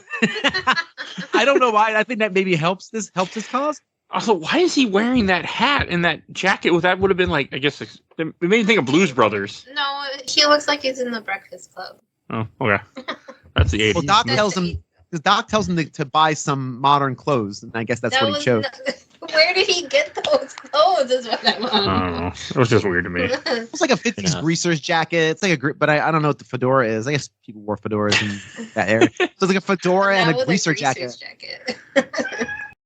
I don't know why. I think that maybe helps his cause. Also, why is he wearing that hat and that jacket? Well, that would have been like, I guess, it made me think of Blues Brothers. No, he looks like he's in the Breakfast Club. Oh, okay. That's the 80s. Well, Doc tells him to buy some modern clothes, and I guess that's what he chose. Where did he get those clothes? Is what I want. I don't know. It was just weird to me. It's like a 50s greaser's jacket. It's like but I don't know what the fedora is. I guess people wore fedoras in that era. So it's like a fedora and a greaser jacket.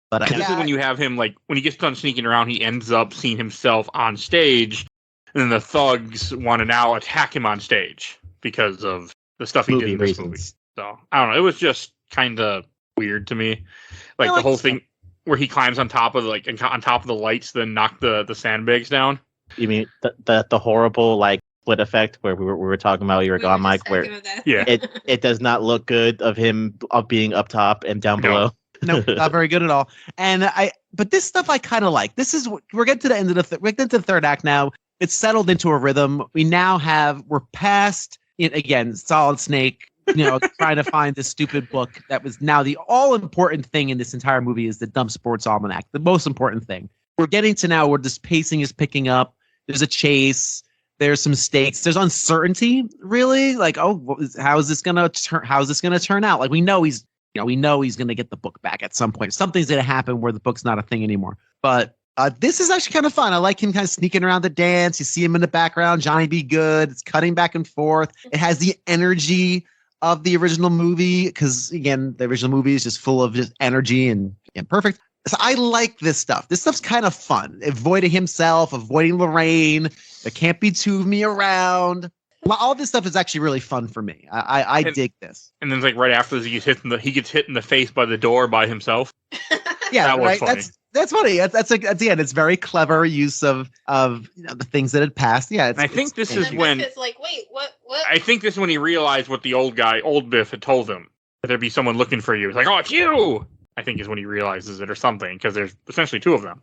But this is when you have him, like, when he gets done sneaking around, he ends up seeing himself on stage, and then the thugs want to now attack him on stage because of the stuff he did in this movie. So, I don't know. It was just kind of weird to me. Like, the whole thing where he climbs on top of the lights, then knock the sandbags down. You mean the horrible, like, split effect where we were talking about, you were gone, Mike, where it does not look good of him being up top and down below. No, not very good at all. But this stuff I kind of like. This is we're getting to the end of we're getting to the third act now. It's settled into a rhythm. We're past it again. Solid Snake, trying to find this stupid book that was now the all important thing in this entire movie is the Dumb Sports Almanac. The most important thing. We're getting to now where this pacing is picking up. There's a chase. There's some stakes. There's uncertainty. Really, like, how is this gonna turn out? Like we know he's going to get the book back at some point. Something's going to happen where the book's not a thing anymore. But this is actually kind of fun. I like him kind of sneaking around the dance. You see him in the background, Johnny Be Good. It's cutting back and forth. It has the energy of the original movie because, again, the original movie is just full of just energy and perfect. So I like this stuff. This stuff's kind of fun. Avoiding himself, avoiding Lorraine. There can't be two of me around. All this stuff is actually really fun for me. I dig this. And then like right after this, he gets hit in the face by the door by himself. Yeah, that was funny. That's funny. That's the end. It's very clever use of the things that had passed. Yeah, I think this is when it's like, wait, what? I think this is when he realized what the old Biff had told him, that there'd be someone looking for you. It's like, oh, it's you. I think is when he realizes it or something because there's essentially two of them.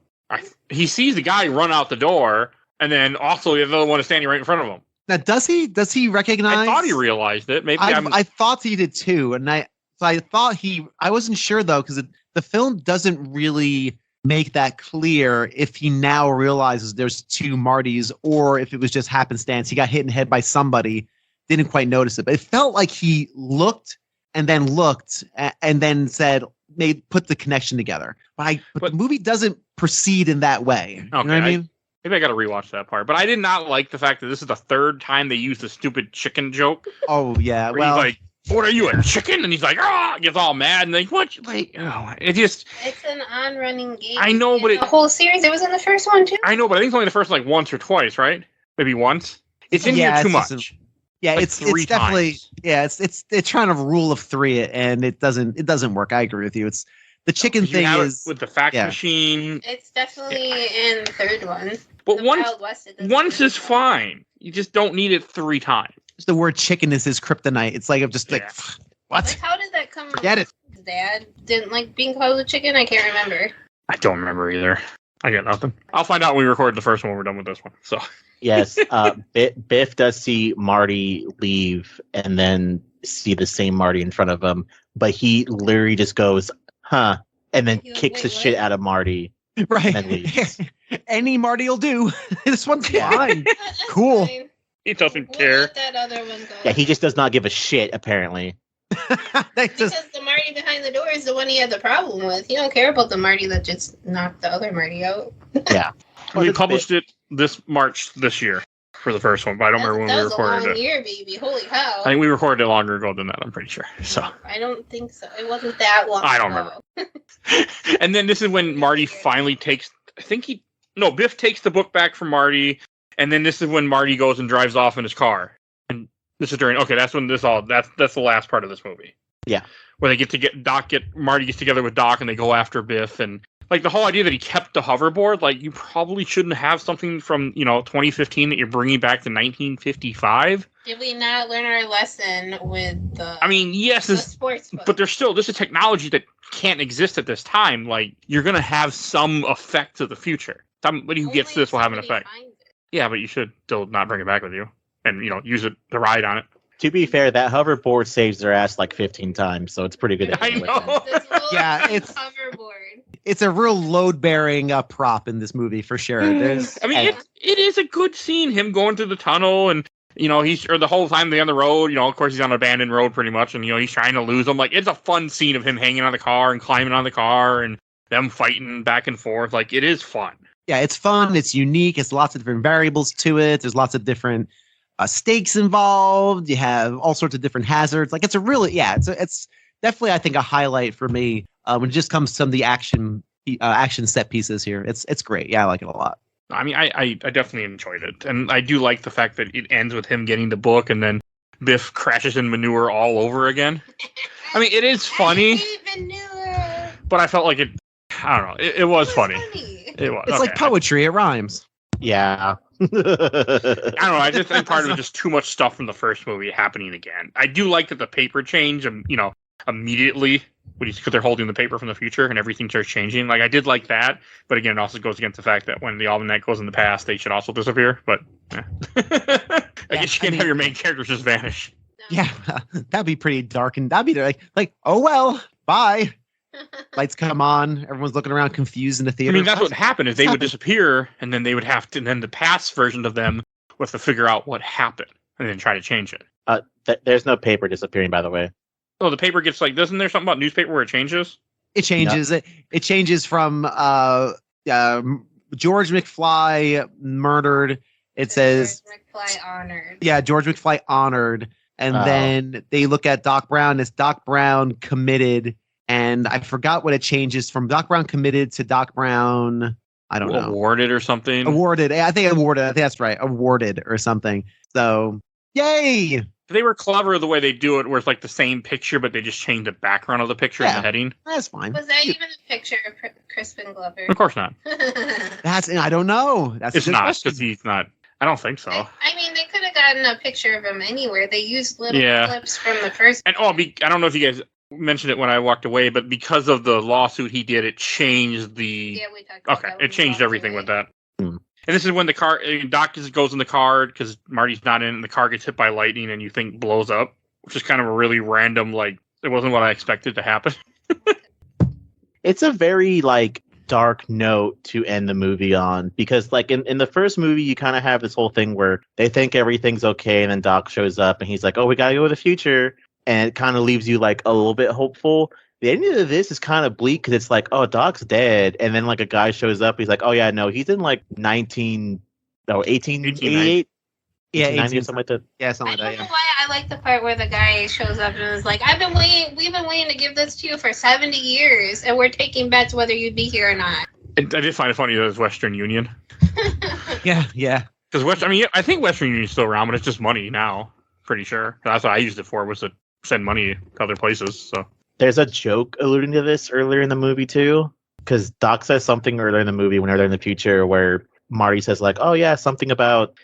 He sees the guy run out the door, and then also the other one is standing right in front of him. Now, does he recognize? I thought he realized it. Maybe I thought he did too, and I thought I wasn't sure though because the film doesn't really make that clear if he now realizes there's two Martys or if it was just happenstance. He got hit in the head by somebody, didn't quite notice it, but it felt like he looked and then said put the connection together. But the movie doesn't proceed in that way. Okay, you know what I mean? Maybe I got to rewatch that part. But I did not like the fact that this is the third time they used the stupid chicken joke. Oh, yeah. Well, he's like, what are you, a chicken? And he's like, gets all mad. And like, what? Like, it's an on-running game. I know, but the whole series, it was in the first one, too. I know, but I think it's only the first, like, once or twice, right? Maybe once. It's in here too much. Yeah, like it's definitely, it's trying to rule of three it, and it doesn't work. I agree with you. It's the chicken thing is with the fax machine. It's definitely in the third one. But once is fine. You just don't need it 3 times. The word chicken is his kryptonite. It's like I'm just like what? Like, how did that come? Forget it. His dad didn't like being called a chicken. I can't remember. I don't remember either. I got nothing. I'll find out when we record the first one. We're done with this one. So yes, Biff does see Marty leave and then see the same Marty in front of him, but he literally just goes, "Huh," and then kicks the shit out of Marty. Right. And leaves. Any Marty will do. This one's fine. Cool. Fine. He doesn't care. Let that other one go. Yeah, he just does not give a shit, apparently. Because the Marty behind the door is the one he had the problem with. He don't care about the Marty that just knocked the other Marty out. Yeah. We published it this March this year for the first one, but I don't remember when we recorded it. That was a long year, baby. Holy cow. I think we recorded it longer ago than that, I'm pretty sure. So I don't think so. It wasn't that long I don't remember. And then this is when Marty finally takes Biff takes the book back from Marty, and then this is when Marty goes and drives off in his car. And this is that's when that's the last part of this movie. Yeah. Where Marty gets together with Doc and they go after Biff, and like the whole idea that he kept the hoverboard, like you probably shouldn't have something from 2015 that you're bringing back to 1955. Did we not learn our lesson with the? I mean, yes, the sports book. But this is technology that can't exist at this time. Like you're gonna have some effect to the future. Somebody who gets this will have an effect. Yeah, but you should still not bring it back with you, and use it to ride on it. To be fair, that hoverboard saves their ass like 15 times, so it's pretty good. I know. Yeah, it's hoverboard. It's a real load-bearing prop in this movie for sure. It is a good scene. Him going through the tunnel, and the whole time they're on the road. Of course, he's on an abandoned road pretty much, and he's trying to lose them. Like it's a fun scene of him hanging on the car and climbing on the car, and them fighting back and forth. Like it is fun. Yeah, it's fun. It's unique. It's lots of different variables to it. There's lots of different stakes involved. You have all sorts of different hazards. Like it's it's definitely, I think, a highlight for me when it just comes to some of the action set pieces here. It's great. Yeah, I like it a lot. I mean, I definitely enjoyed it, and I do like the fact that it ends with him getting the book, and then Biff crashes in manure all over again. I mean, it is funny. I hate manure. But I felt like it. I don't know. It was funny. It was. It's like poetry. It rhymes. Yeah. I don't know. I just think part of it just too much stuff from the first movie happening again. I do like that the paper change, immediately because they're holding the paper from the future and everything starts changing. Like I did like that, but again, it also goes against the fact that when the almanac goes in the past, they should also disappear. But I guess you can't have your main characters just vanish. Yeah, that'd be pretty dark, and that'd be like, oh well, bye. Lights come on. Everyone's looking around confused in the theater. I mean, that's what happened is they would disappear, and then they would have to. And then the past version of them was to figure out what happened and then try to change it. There's no paper disappearing, by the way. Oh, the paper gets doesn't there something about newspaper where it changes? It changes. No. It changes from George McFly murdered. It says George McFly honored. Yeah, George McFly honored, and then they look at Doc Brown as Doc Brown committed. And I forgot what it changes from Doc Brown committed to Doc Brown. I don't know. Awarded or something. Awarded. I think awarded. I think that's right. Awarded or something. So, yay! They were clever the way they do it, where it's like the same picture, but they just change the background of the picture and the heading. That's fine. Was that even a picture of Crispin Glover? Of course not. I don't know. It's not because he's not. I don't think so. I mean, they could have gotten a picture of him anywhere. They used little clips from the first. And I don't know if you guys mentioned it when I walked away, but because of the lawsuit he did, it changed the. Yeah, we talked about that. It changed everything with that. And this is when the car, Doc just goes in the car because Marty's not in, and the car gets hit by lightning, and you think blows up, which is kind of a really random, it wasn't what I expected to happen. It's a very, dark note to end the movie on, because, in the first movie, you kind of have this whole thing where they think everything's okay, and then Doc shows up, and he's like, oh, we gotta go to the future, and it kind of leaves you, a little bit hopeful. The ending of this is kind of bleak because it's like, oh, Doc's dead. And then, a guy shows up. He's like, oh, yeah, no, he's in, 1888? Yeah, 1890 or something like that. Yeah, something like that, I don't know why I like the part where the guy shows up and is like, we've been waiting to give this to you for 70 years, and we're taking bets whether you'd be here or not. I did find it funny that it was Western Union. Yeah. Because, I think Western Union's still around, but it's just money now. Pretty sure. That's what I used it for, was to send money to other places, so. There's a joke alluding to this earlier in the movie, too. Because Doc says something earlier in the movie when they're in the future where Marty says, oh, yeah, there's something about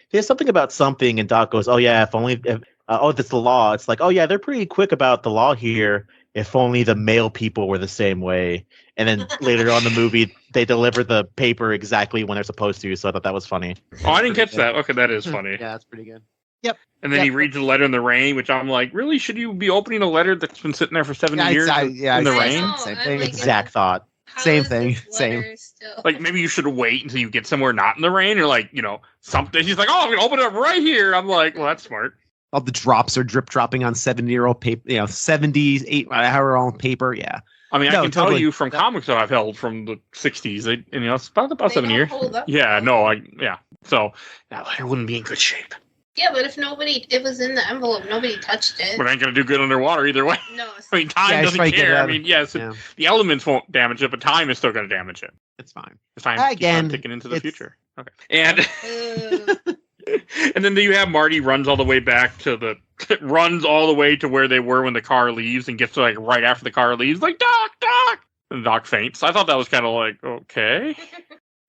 something. And Doc goes, oh, yeah, that's the law. It's like, oh, yeah, they're pretty quick about the law here. If only the male people were the same way. And then later on in the movie, they deliver the paper exactly when they're supposed to. So I thought that was funny. Oh, I didn't catch that. Okay, that is funny. Yeah, that's pretty good. Yep. And then he reads the letter in the rain, which I'm like, really? Should you be opening a letter that's been sitting there for 70 years in the rain? Same thing. Exact thought. Same thing. Same. Maybe you should wait until you get somewhere not in the rain, or something. He's like, oh, I'm going to open it up right here. I'm like, well, that's smart. All the drops are drip dropping on 70-year-old paper, 70s, 8 hour on paper. Yeah. I can tell you from comics that I've held from the 60s, it's about 7 years. Yeah, no, So that letter wouldn't be in good shape. Yeah, but if it was in the envelope, nobody touched it. But it ain't gonna do good underwater either way. No. I mean, time doesn't care. I mean, yes, the elements won't damage it, but time is still gonna damage it. It's fine. The time keeps on ticking into the future. Okay. And and then you have Marty runs all the way back to runs all the way to where they were when the car leaves and gets to like right after the car leaves, like Doc. And Doc faints. I thought that was kind of like, okay.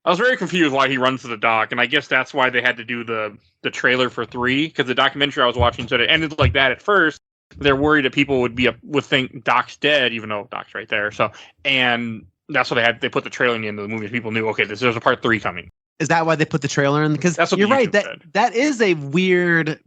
I was very confused why he runs to the dock, and I guess that's why they had to do the trailer for 3, because the documentary I was watching said it ended like that at first. They're worried that people would think Doc's dead, even though Doc's right there. So, and that's why they put the trailer in the end of the movie. People knew, okay, there's a part 3 coming. Is that why they put the trailer in? Because you're right. That is a weird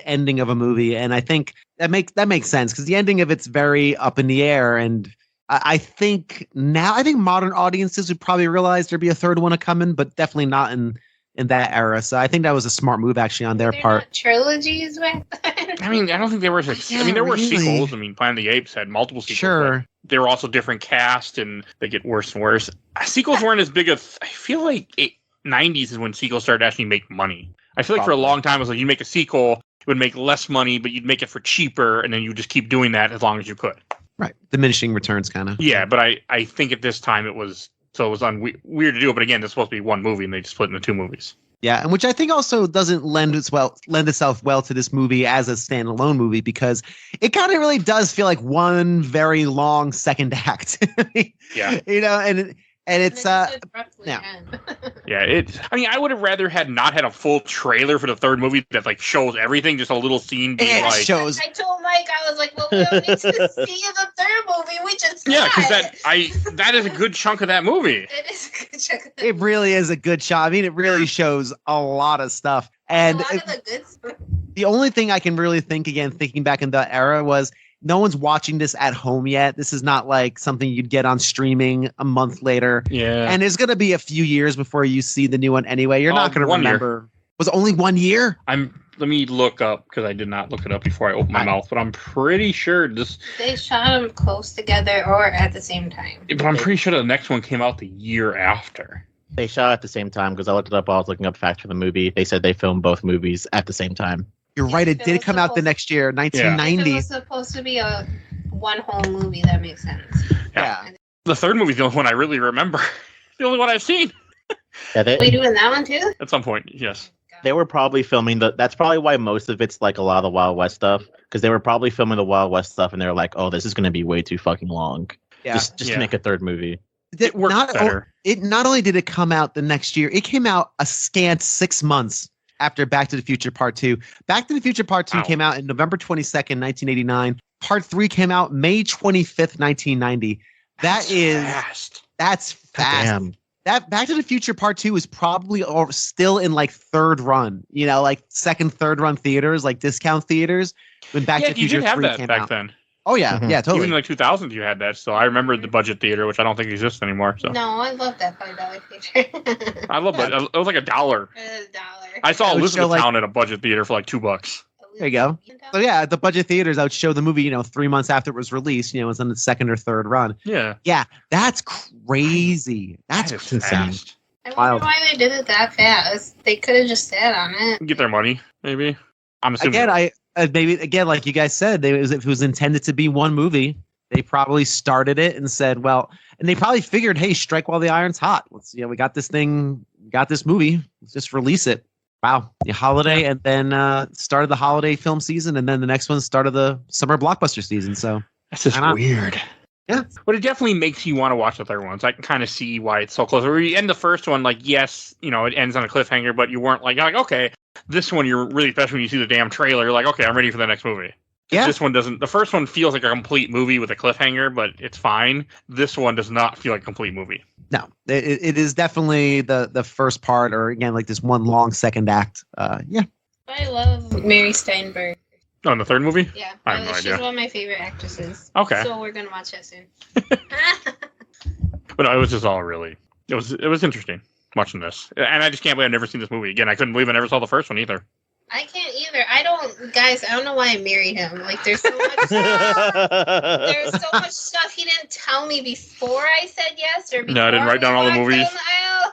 ending of a movie, and I think that makes sense because the ending of it's very up in the air. And I think modern audiences would probably realize there'd be a third one coming, but definitely not in that era. So I think that was a smart move actually on their part. Not trilogies back then? I mean, I don't think there was. There were sequels. I mean, Planet of the Apes had multiple sequels. Sure. They were also different cast, and they get worse and worse. Sequels weren't as big of. I feel like 90s is when sequels started to actually make money. I feel like for a long time it was like you make a sequel, it would make less money, but you'd make it for cheaper, and then you just keep doing that as long as you could. Right. Diminishing returns kind of. Yeah, but I think at this time it was weird to do it, but again, it's supposed to be one movie, and they just split into 2 movies. Yeah, and which I think also doesn't lend itself well to this movie as a standalone movie because it kind of really does feel like one very long second act. Yeah. And it's yeah. I mean, I would have rather not had a full trailer for the third movie that like shows everything, just a little scene being like shows. I told Mike, I was like, well, we don't need to see the third movie. We just because that is a good chunk of that movie. It is a good chunk of that It really is a good shot. I mean, it really shows a lot of stuff. And a lot of the good stuff. The only thing I can really thinking back in that era was no one's watching this at home yet. This is not like something you'd get on streaming a month later. Yeah. And it's going to be a few years before you see the new one anyway. You're not going to remember. Year. Was it only 1 year? Let me look up because I did not look it up before I opened my mouth, but I'm pretty sure they shot them close together or at the same time. But I'm pretty sure the next one came out the year after. They shot at the same time because I looked it up while I was looking up facts for the movie. They said they filmed both movies at the same time. You're right. It did come out the next year, 1990. It was supposed to be a one whole movie. That makes sense. Yeah. The third movie is the only one I really remember. The only one I've seen. Yeah, we doing that one too? At some point, yes. They were probably filming that's probably why most of it's like a lot of the Wild West stuff because they were probably filming the Wild West stuff and they were like, oh, this is going to be way too fucking long. Yeah. Just to make a third movie. It worked better. Not only did it come out the next year, it came out a scant 6 months after Back to the Future Part 2. Back to the Future Part 2 came out in November 22nd, 1989. Part 3 came out May 25th, 1990. That's fast. Damn. That Back to the Future Part 2 is probably still in like third run, like second, third run theaters, like discount theaters when Back to the Future 3 came out. You did have that back then. Oh, yeah. Mm-hmm. Yeah, totally. Even in like 2000, you had that. So I remember the budget theater, which I don't think exists anymore. So. No, I love that $5 theater. I love it. It was like $1. It was $1. I saw Elizabethtown at a budget theater for like $2. There you go. So yeah, at the budget theaters, I would show the movie, 3 months after it was released. It was on the second or third run. Yeah. Yeah, that's crazy. That's insane. I wonder why they did it that fast. They could have just sat on it. Get their money, maybe. I'm assuming. Again, maybe again, like you guys said, if it was intended to be one movie, they probably started it and said, well, and they probably figured, hey, strike while the iron's hot. Let's, we got this movie. Let's just release it. Wow, the holiday, and then started the holiday film season, and then the next one started the summer blockbuster season. So that's just weird. Yeah, but it definitely makes you want to watch the third one. So I can kind of see why it's so close. Where you end the first one, like, yes, it ends on a cliffhanger, but you weren't like, okay, this one you're really, especially when you see the damn trailer, you're like, okay, I'm ready for the next movie. Yeah. This one doesn't. The first one feels like a complete movie with a cliffhanger, but it's fine. This one does not feel like a complete movie. No, it is definitely the first part, or again, like this one long second act. Yeah. I love Mary Steinberg. Oh, in the third movie? Yeah. I have no she's idea. one of my favorite actresses. Okay. So we're going to watch that soon. But it was just all really... It was interesting watching this. And I just can't believe I've never seen this movie. Again, I couldn't believe I never saw the first one either. I can't either. I don't know why I married him. Like, there's so much stuff. There's so much stuff he didn't tell me before I said yes, or before no, I didn't write down all the movies.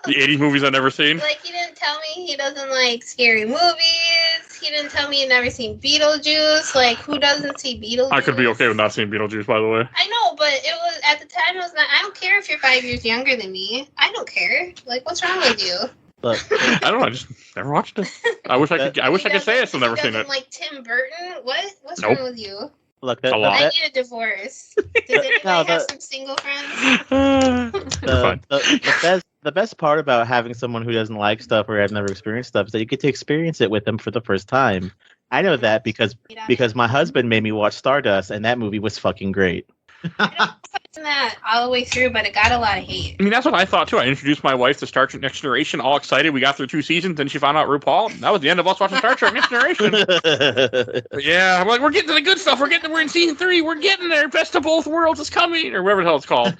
The 80s movies I've never seen. Like, he didn't tell me he doesn't like scary movies. he didn't tell me he'd never seen Beetlejuice. Like, who doesn't see Beetlejuice? I could be okay with not seeing Beetlejuice, by the way. I know, but it was at the time. It was not. I don't care if you're 5 years younger than me. I don't care. Like, what's wrong with you? Look, I don't know. I just never watched it. I wish I could. I wish I could say I still never seen it. Like Tim Burton. What's Nope. wrong with you? look. I need a divorce. Does anybody have some single friends? The best part about having someone who doesn't like stuff or has never experienced stuff is that you get to experience it with them for the first time. I know that because my husband made me watch Stardust, and that movie was fucking great. I don't watch that all the way through, but it got a lot of hate. I mean, that's what I thought too. I introduced my wife to Star Trek Next Generation, all excited. We got through 2 seasons, then she found out RuPaul. That was the end of us watching Star Trek Next Generation. Yeah, I'm like, we're getting to the good stuff. We're in season 3. We're getting there. Best of both worlds is coming, or whatever the hell it's called.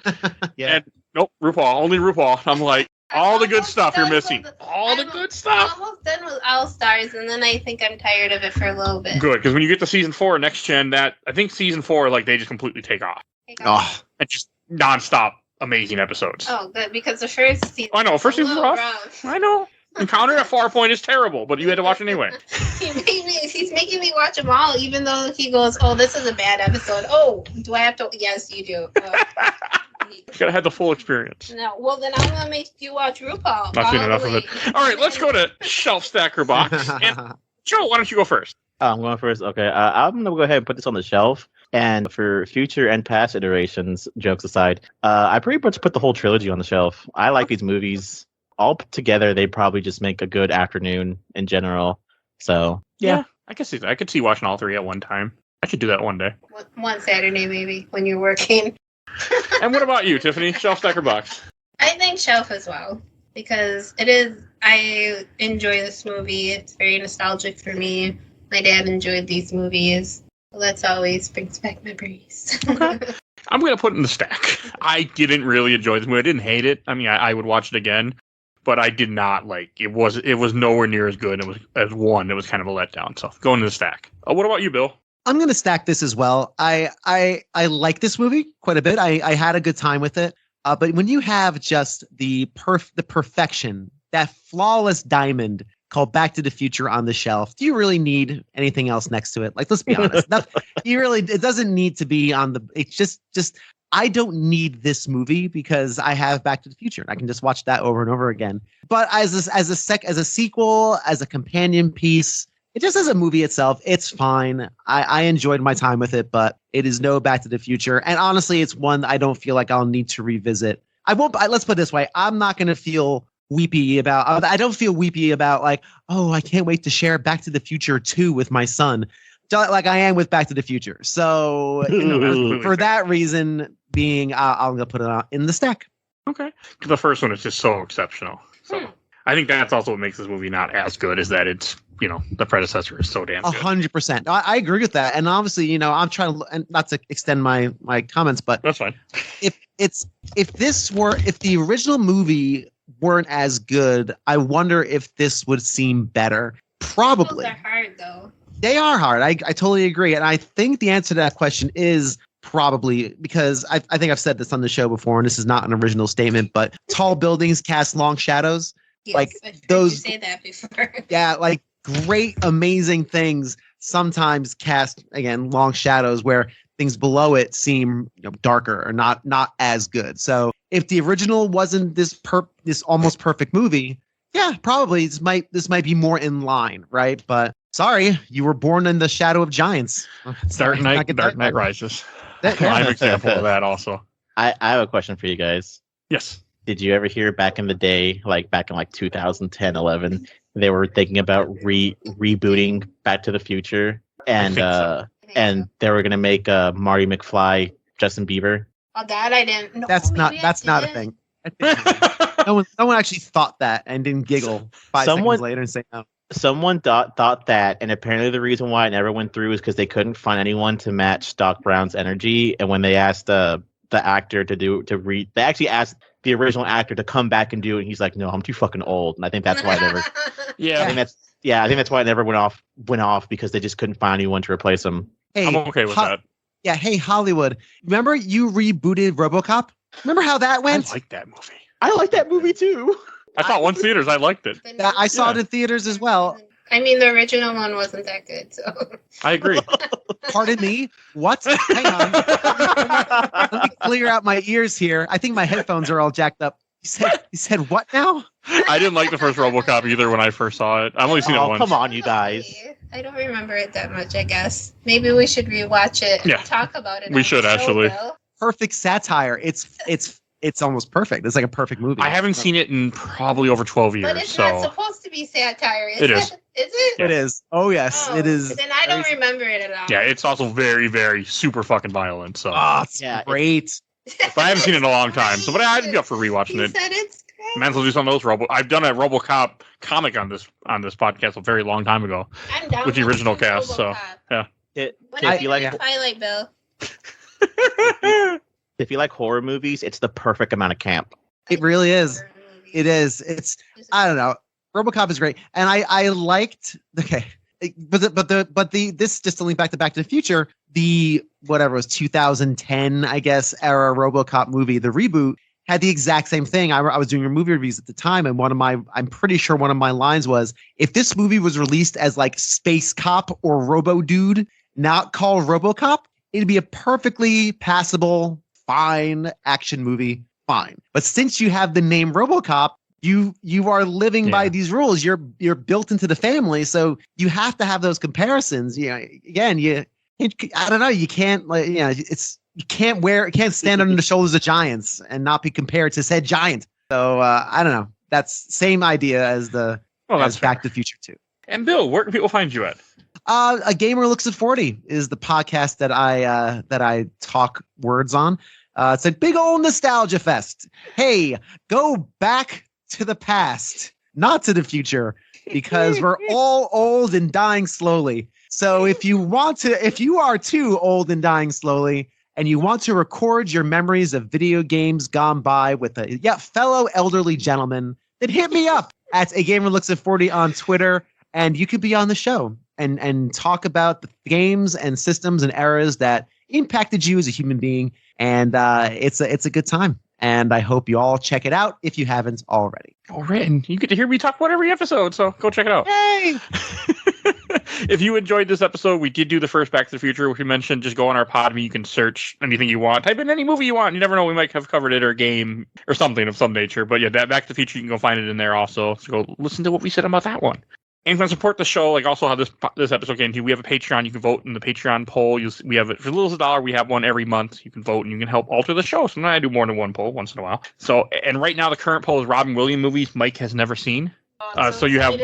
Yeah. And nope, RuPaul, only RuPaul. I'm like, all the good stuff you're missing. All the good stuff. I'm almost done with All Stars, and then I think I'm tired of it for a little bit. Good, because when you get to season 4, Next Gen, I think season 4, like, they just completely take off. Oh, And just nonstop amazing episodes. Oh, good, because the first season. I know, first was a season's little rough. I know. Encounter at Farpoint is terrible, but you had to watch it anyway. He's making me watch them all, even though he goes, "Oh, this is a bad episode." Oh, do I have to? Yes, you do. You gotta have the full experience. No, well then I'm gonna make you watch RuPaul. Not seen enough of it. All right, let's go to Shelf Stacker Box. And Joe, why don't you go first? Oh, I'm going first. Okay, I'm gonna go ahead and put this on the shelf. And for future and past iterations, jokes aside, I pretty much put the whole trilogy on the shelf. I like these movies. All put together, they probably just make a good afternoon in general. So yeah, I can see that. I could see watching all 3 at one time. I could do that one day. One Saturday maybe when you're working. And what about you, Tiffany? Shelf Stacker Box. I think shelf as well because it is. I enjoy this movie. It's very nostalgic for me. My dad enjoyed these movies. Well, that's always brings back memories. Okay. I'm going to put it in the stack. I didn't really enjoy this movie. I didn't hate it. I mean, I would watch it again, but I did not like it. It was nowhere near as good. It was as one. It was kind of a letdown. So going to the stack. What about you, Bill? I'm going to stack this as well. I like this movie quite a bit. I had a good time with it. But when you have just the perfection, that flawless diamond called Back to the Future on the shelf, do you really need anything else next to it? Like, let's be honest. It doesn't need to be on the, it's just, I don't need this movie because I have Back to the Future. I can just watch that over and over again. But as a sequel, as a companion piece, it just as a movie itself, it's fine. I enjoyed my time with it, but it is no Back to the Future. And honestly, it's one I don't feel like I'll need to revisit. Let's put it this way. I'm not going to feel weepy about, I don't feel weepy about like, oh, I can't wait to share Back to the Future 2 with my son. Like I am with Back to the Future. So for that reason being, I'm going to put it in the stack. Okay. The first one is just so exceptional. So I think that's also what makes this movie not as good, is that it's, the predecessor is so damn good. 100%. I agree with that. And obviously, I'm trying to, and not to extend my comments, but that's fine. If the original movie weren't as good, I wonder if this would seem better. Probably. Those are hard though. They are hard. I totally agree. And I think the answer to that question is probably because I think I've said this on the show before, and this is not an original statement, but tall buildings cast long shadows. Yes, like I've heard those, you say that before. Yeah, like great, amazing things sometimes cast, again, long shadows where things below it seem darker or not as good. So if the original wasn't this almost perfect movie, yeah, probably this might be more in line, right? But sorry, you were born in the shadow of giants. Dark Knight Rises. I'm an example of that also. I have a question for you guys. Yes. Did you ever hear back in the day, back in 2010, 11, they were thinking about rebooting Back to the Future, and they were gonna make Marty McFly Justin Bieber? Oh, that I didn't know. That's not a thing. No one actually thought that and didn't giggle 5 seconds later and say no. Someone thought that, and apparently the reason why it never went through is because they couldn't find anyone to match Doc Brown's energy. And when they asked the actor they actually asked the original actor to come back and do it, and he's like, "No, I'm too fucking old." And I think that's why it never. Yeah, I think that's why it never went off because they just couldn't find anyone to replace him. Hey, I'm okay with that. Yeah, hey Hollywood, remember you rebooted RoboCop? Remember how that went? I like that movie. I like that movie too. I saw it in theaters. I liked it. I saw it in theaters as well. I mean, the original one wasn't that good, so. I agree. Pardon me? What? Hang on. Let me clear out my ears here. I think my headphones are all jacked up. You said what now? I didn't like the first RoboCop either when I first saw it. I've only seen it once. Come on, you guys. I don't remember it that much, I guess. Maybe we should rewatch it and talk about it. We should, actually. Perfect satire. It's almost perfect. It's like a perfect movie. I haven't seen it in probably over 12 years. But it's not supposed to be satire, is it? Is. Is it? It is. Oh, yes, it is. Then I don't remember it at all. Yeah, it's also very, very super fucking violent. So. It's great. But I haven't seen it in a long time. So, but I'd be up for rewatching it. Said it's great. Might as well do some of those I've done a RoboCop comic on this podcast a very long time ago. I'm down with the original RoboCop. cast. So yeah. If you like Twilight, Bill. If you like horror movies, it's the perfect amount of camp. It really is. It is. It's. I don't know. RoboCop is great, and I liked. Okay, but this just to link back to Back to the Future, the whatever it was 2010 I guess era RoboCop movie, the reboot had the exact same thing. I was doing movie reviews at the time, and I'm pretty sure one of my lines was, if this movie was released as like Space Cop or Robo Dude, not called RoboCop, it'd be a perfectly passable, fine action movie. Fine. But since you have the name RoboCop, you are living by these rules. You're built into the family, so you have to have those comparisons. Again, I don't know. You can't you can't stand under the shoulders of giants and not be compared to said giant. So I don't know. That's same idea as as Back to the Future 2. And Bill, where can people find you at? A Gamer Looks at 40 is the podcast that I talk words on. It's a big old nostalgia fest. Hey, go back to the past, not to the future, because we're all old and dying slowly. So if you are too old and dying slowly, and you want to record your memories of video games gone by with a fellow elderly gentleman, then hit me up at A Gamer Looks at 40 on Twitter, and you could be on the show and talk about the games and systems and eras that impacted you as a human being. And it's a good time. And I hope you all check it out if you haven't already. All right. And you get to hear me talk about every episode, so go check it out. Hey! If you enjoyed this episode, we did do the first Back to the Future, which we mentioned. Just go on our Podme. You can search anything you want. Type in any movie you want. You never know. We might have covered it or a game or something of some nature. But yeah, that Back to the Future, you can go find it in there also. So go listen to what we said about that one. And if you want to support the show, like also how this episode came to, we have a Patreon. You can vote in the Patreon poll. We have it for as little as $1. We have one every month. You can vote and you can help alter the show. Sometimes I do more than one poll once in a while. So, and right now the current poll is Robin Williams movies Mike has never seen. So you have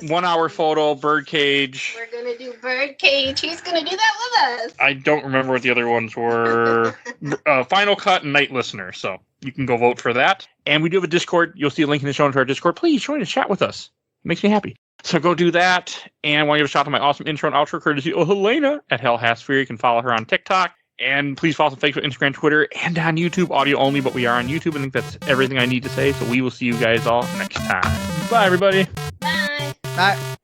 1 hour photo, Birdcage. We're going to do Birdcage. Who's going to do that with us? I don't remember what the other ones were. Final Cut and Night Listener. So you can go vote for that. And we do have a Discord. You'll see a link in the show notes to our Discord. Please join us, chat with us. It makes me happy. So go do that. And I want to give a shout out to my awesome intro and outro courtesy of Helena at Hell Hasphere. You can follow her on TikTok. And please follow us on Facebook, Instagram, Twitter, and on YouTube. Audio only, but we are on YouTube. I think that's everything I need to say. So we will see you guys all next time. Bye, everybody. Bye. Bye.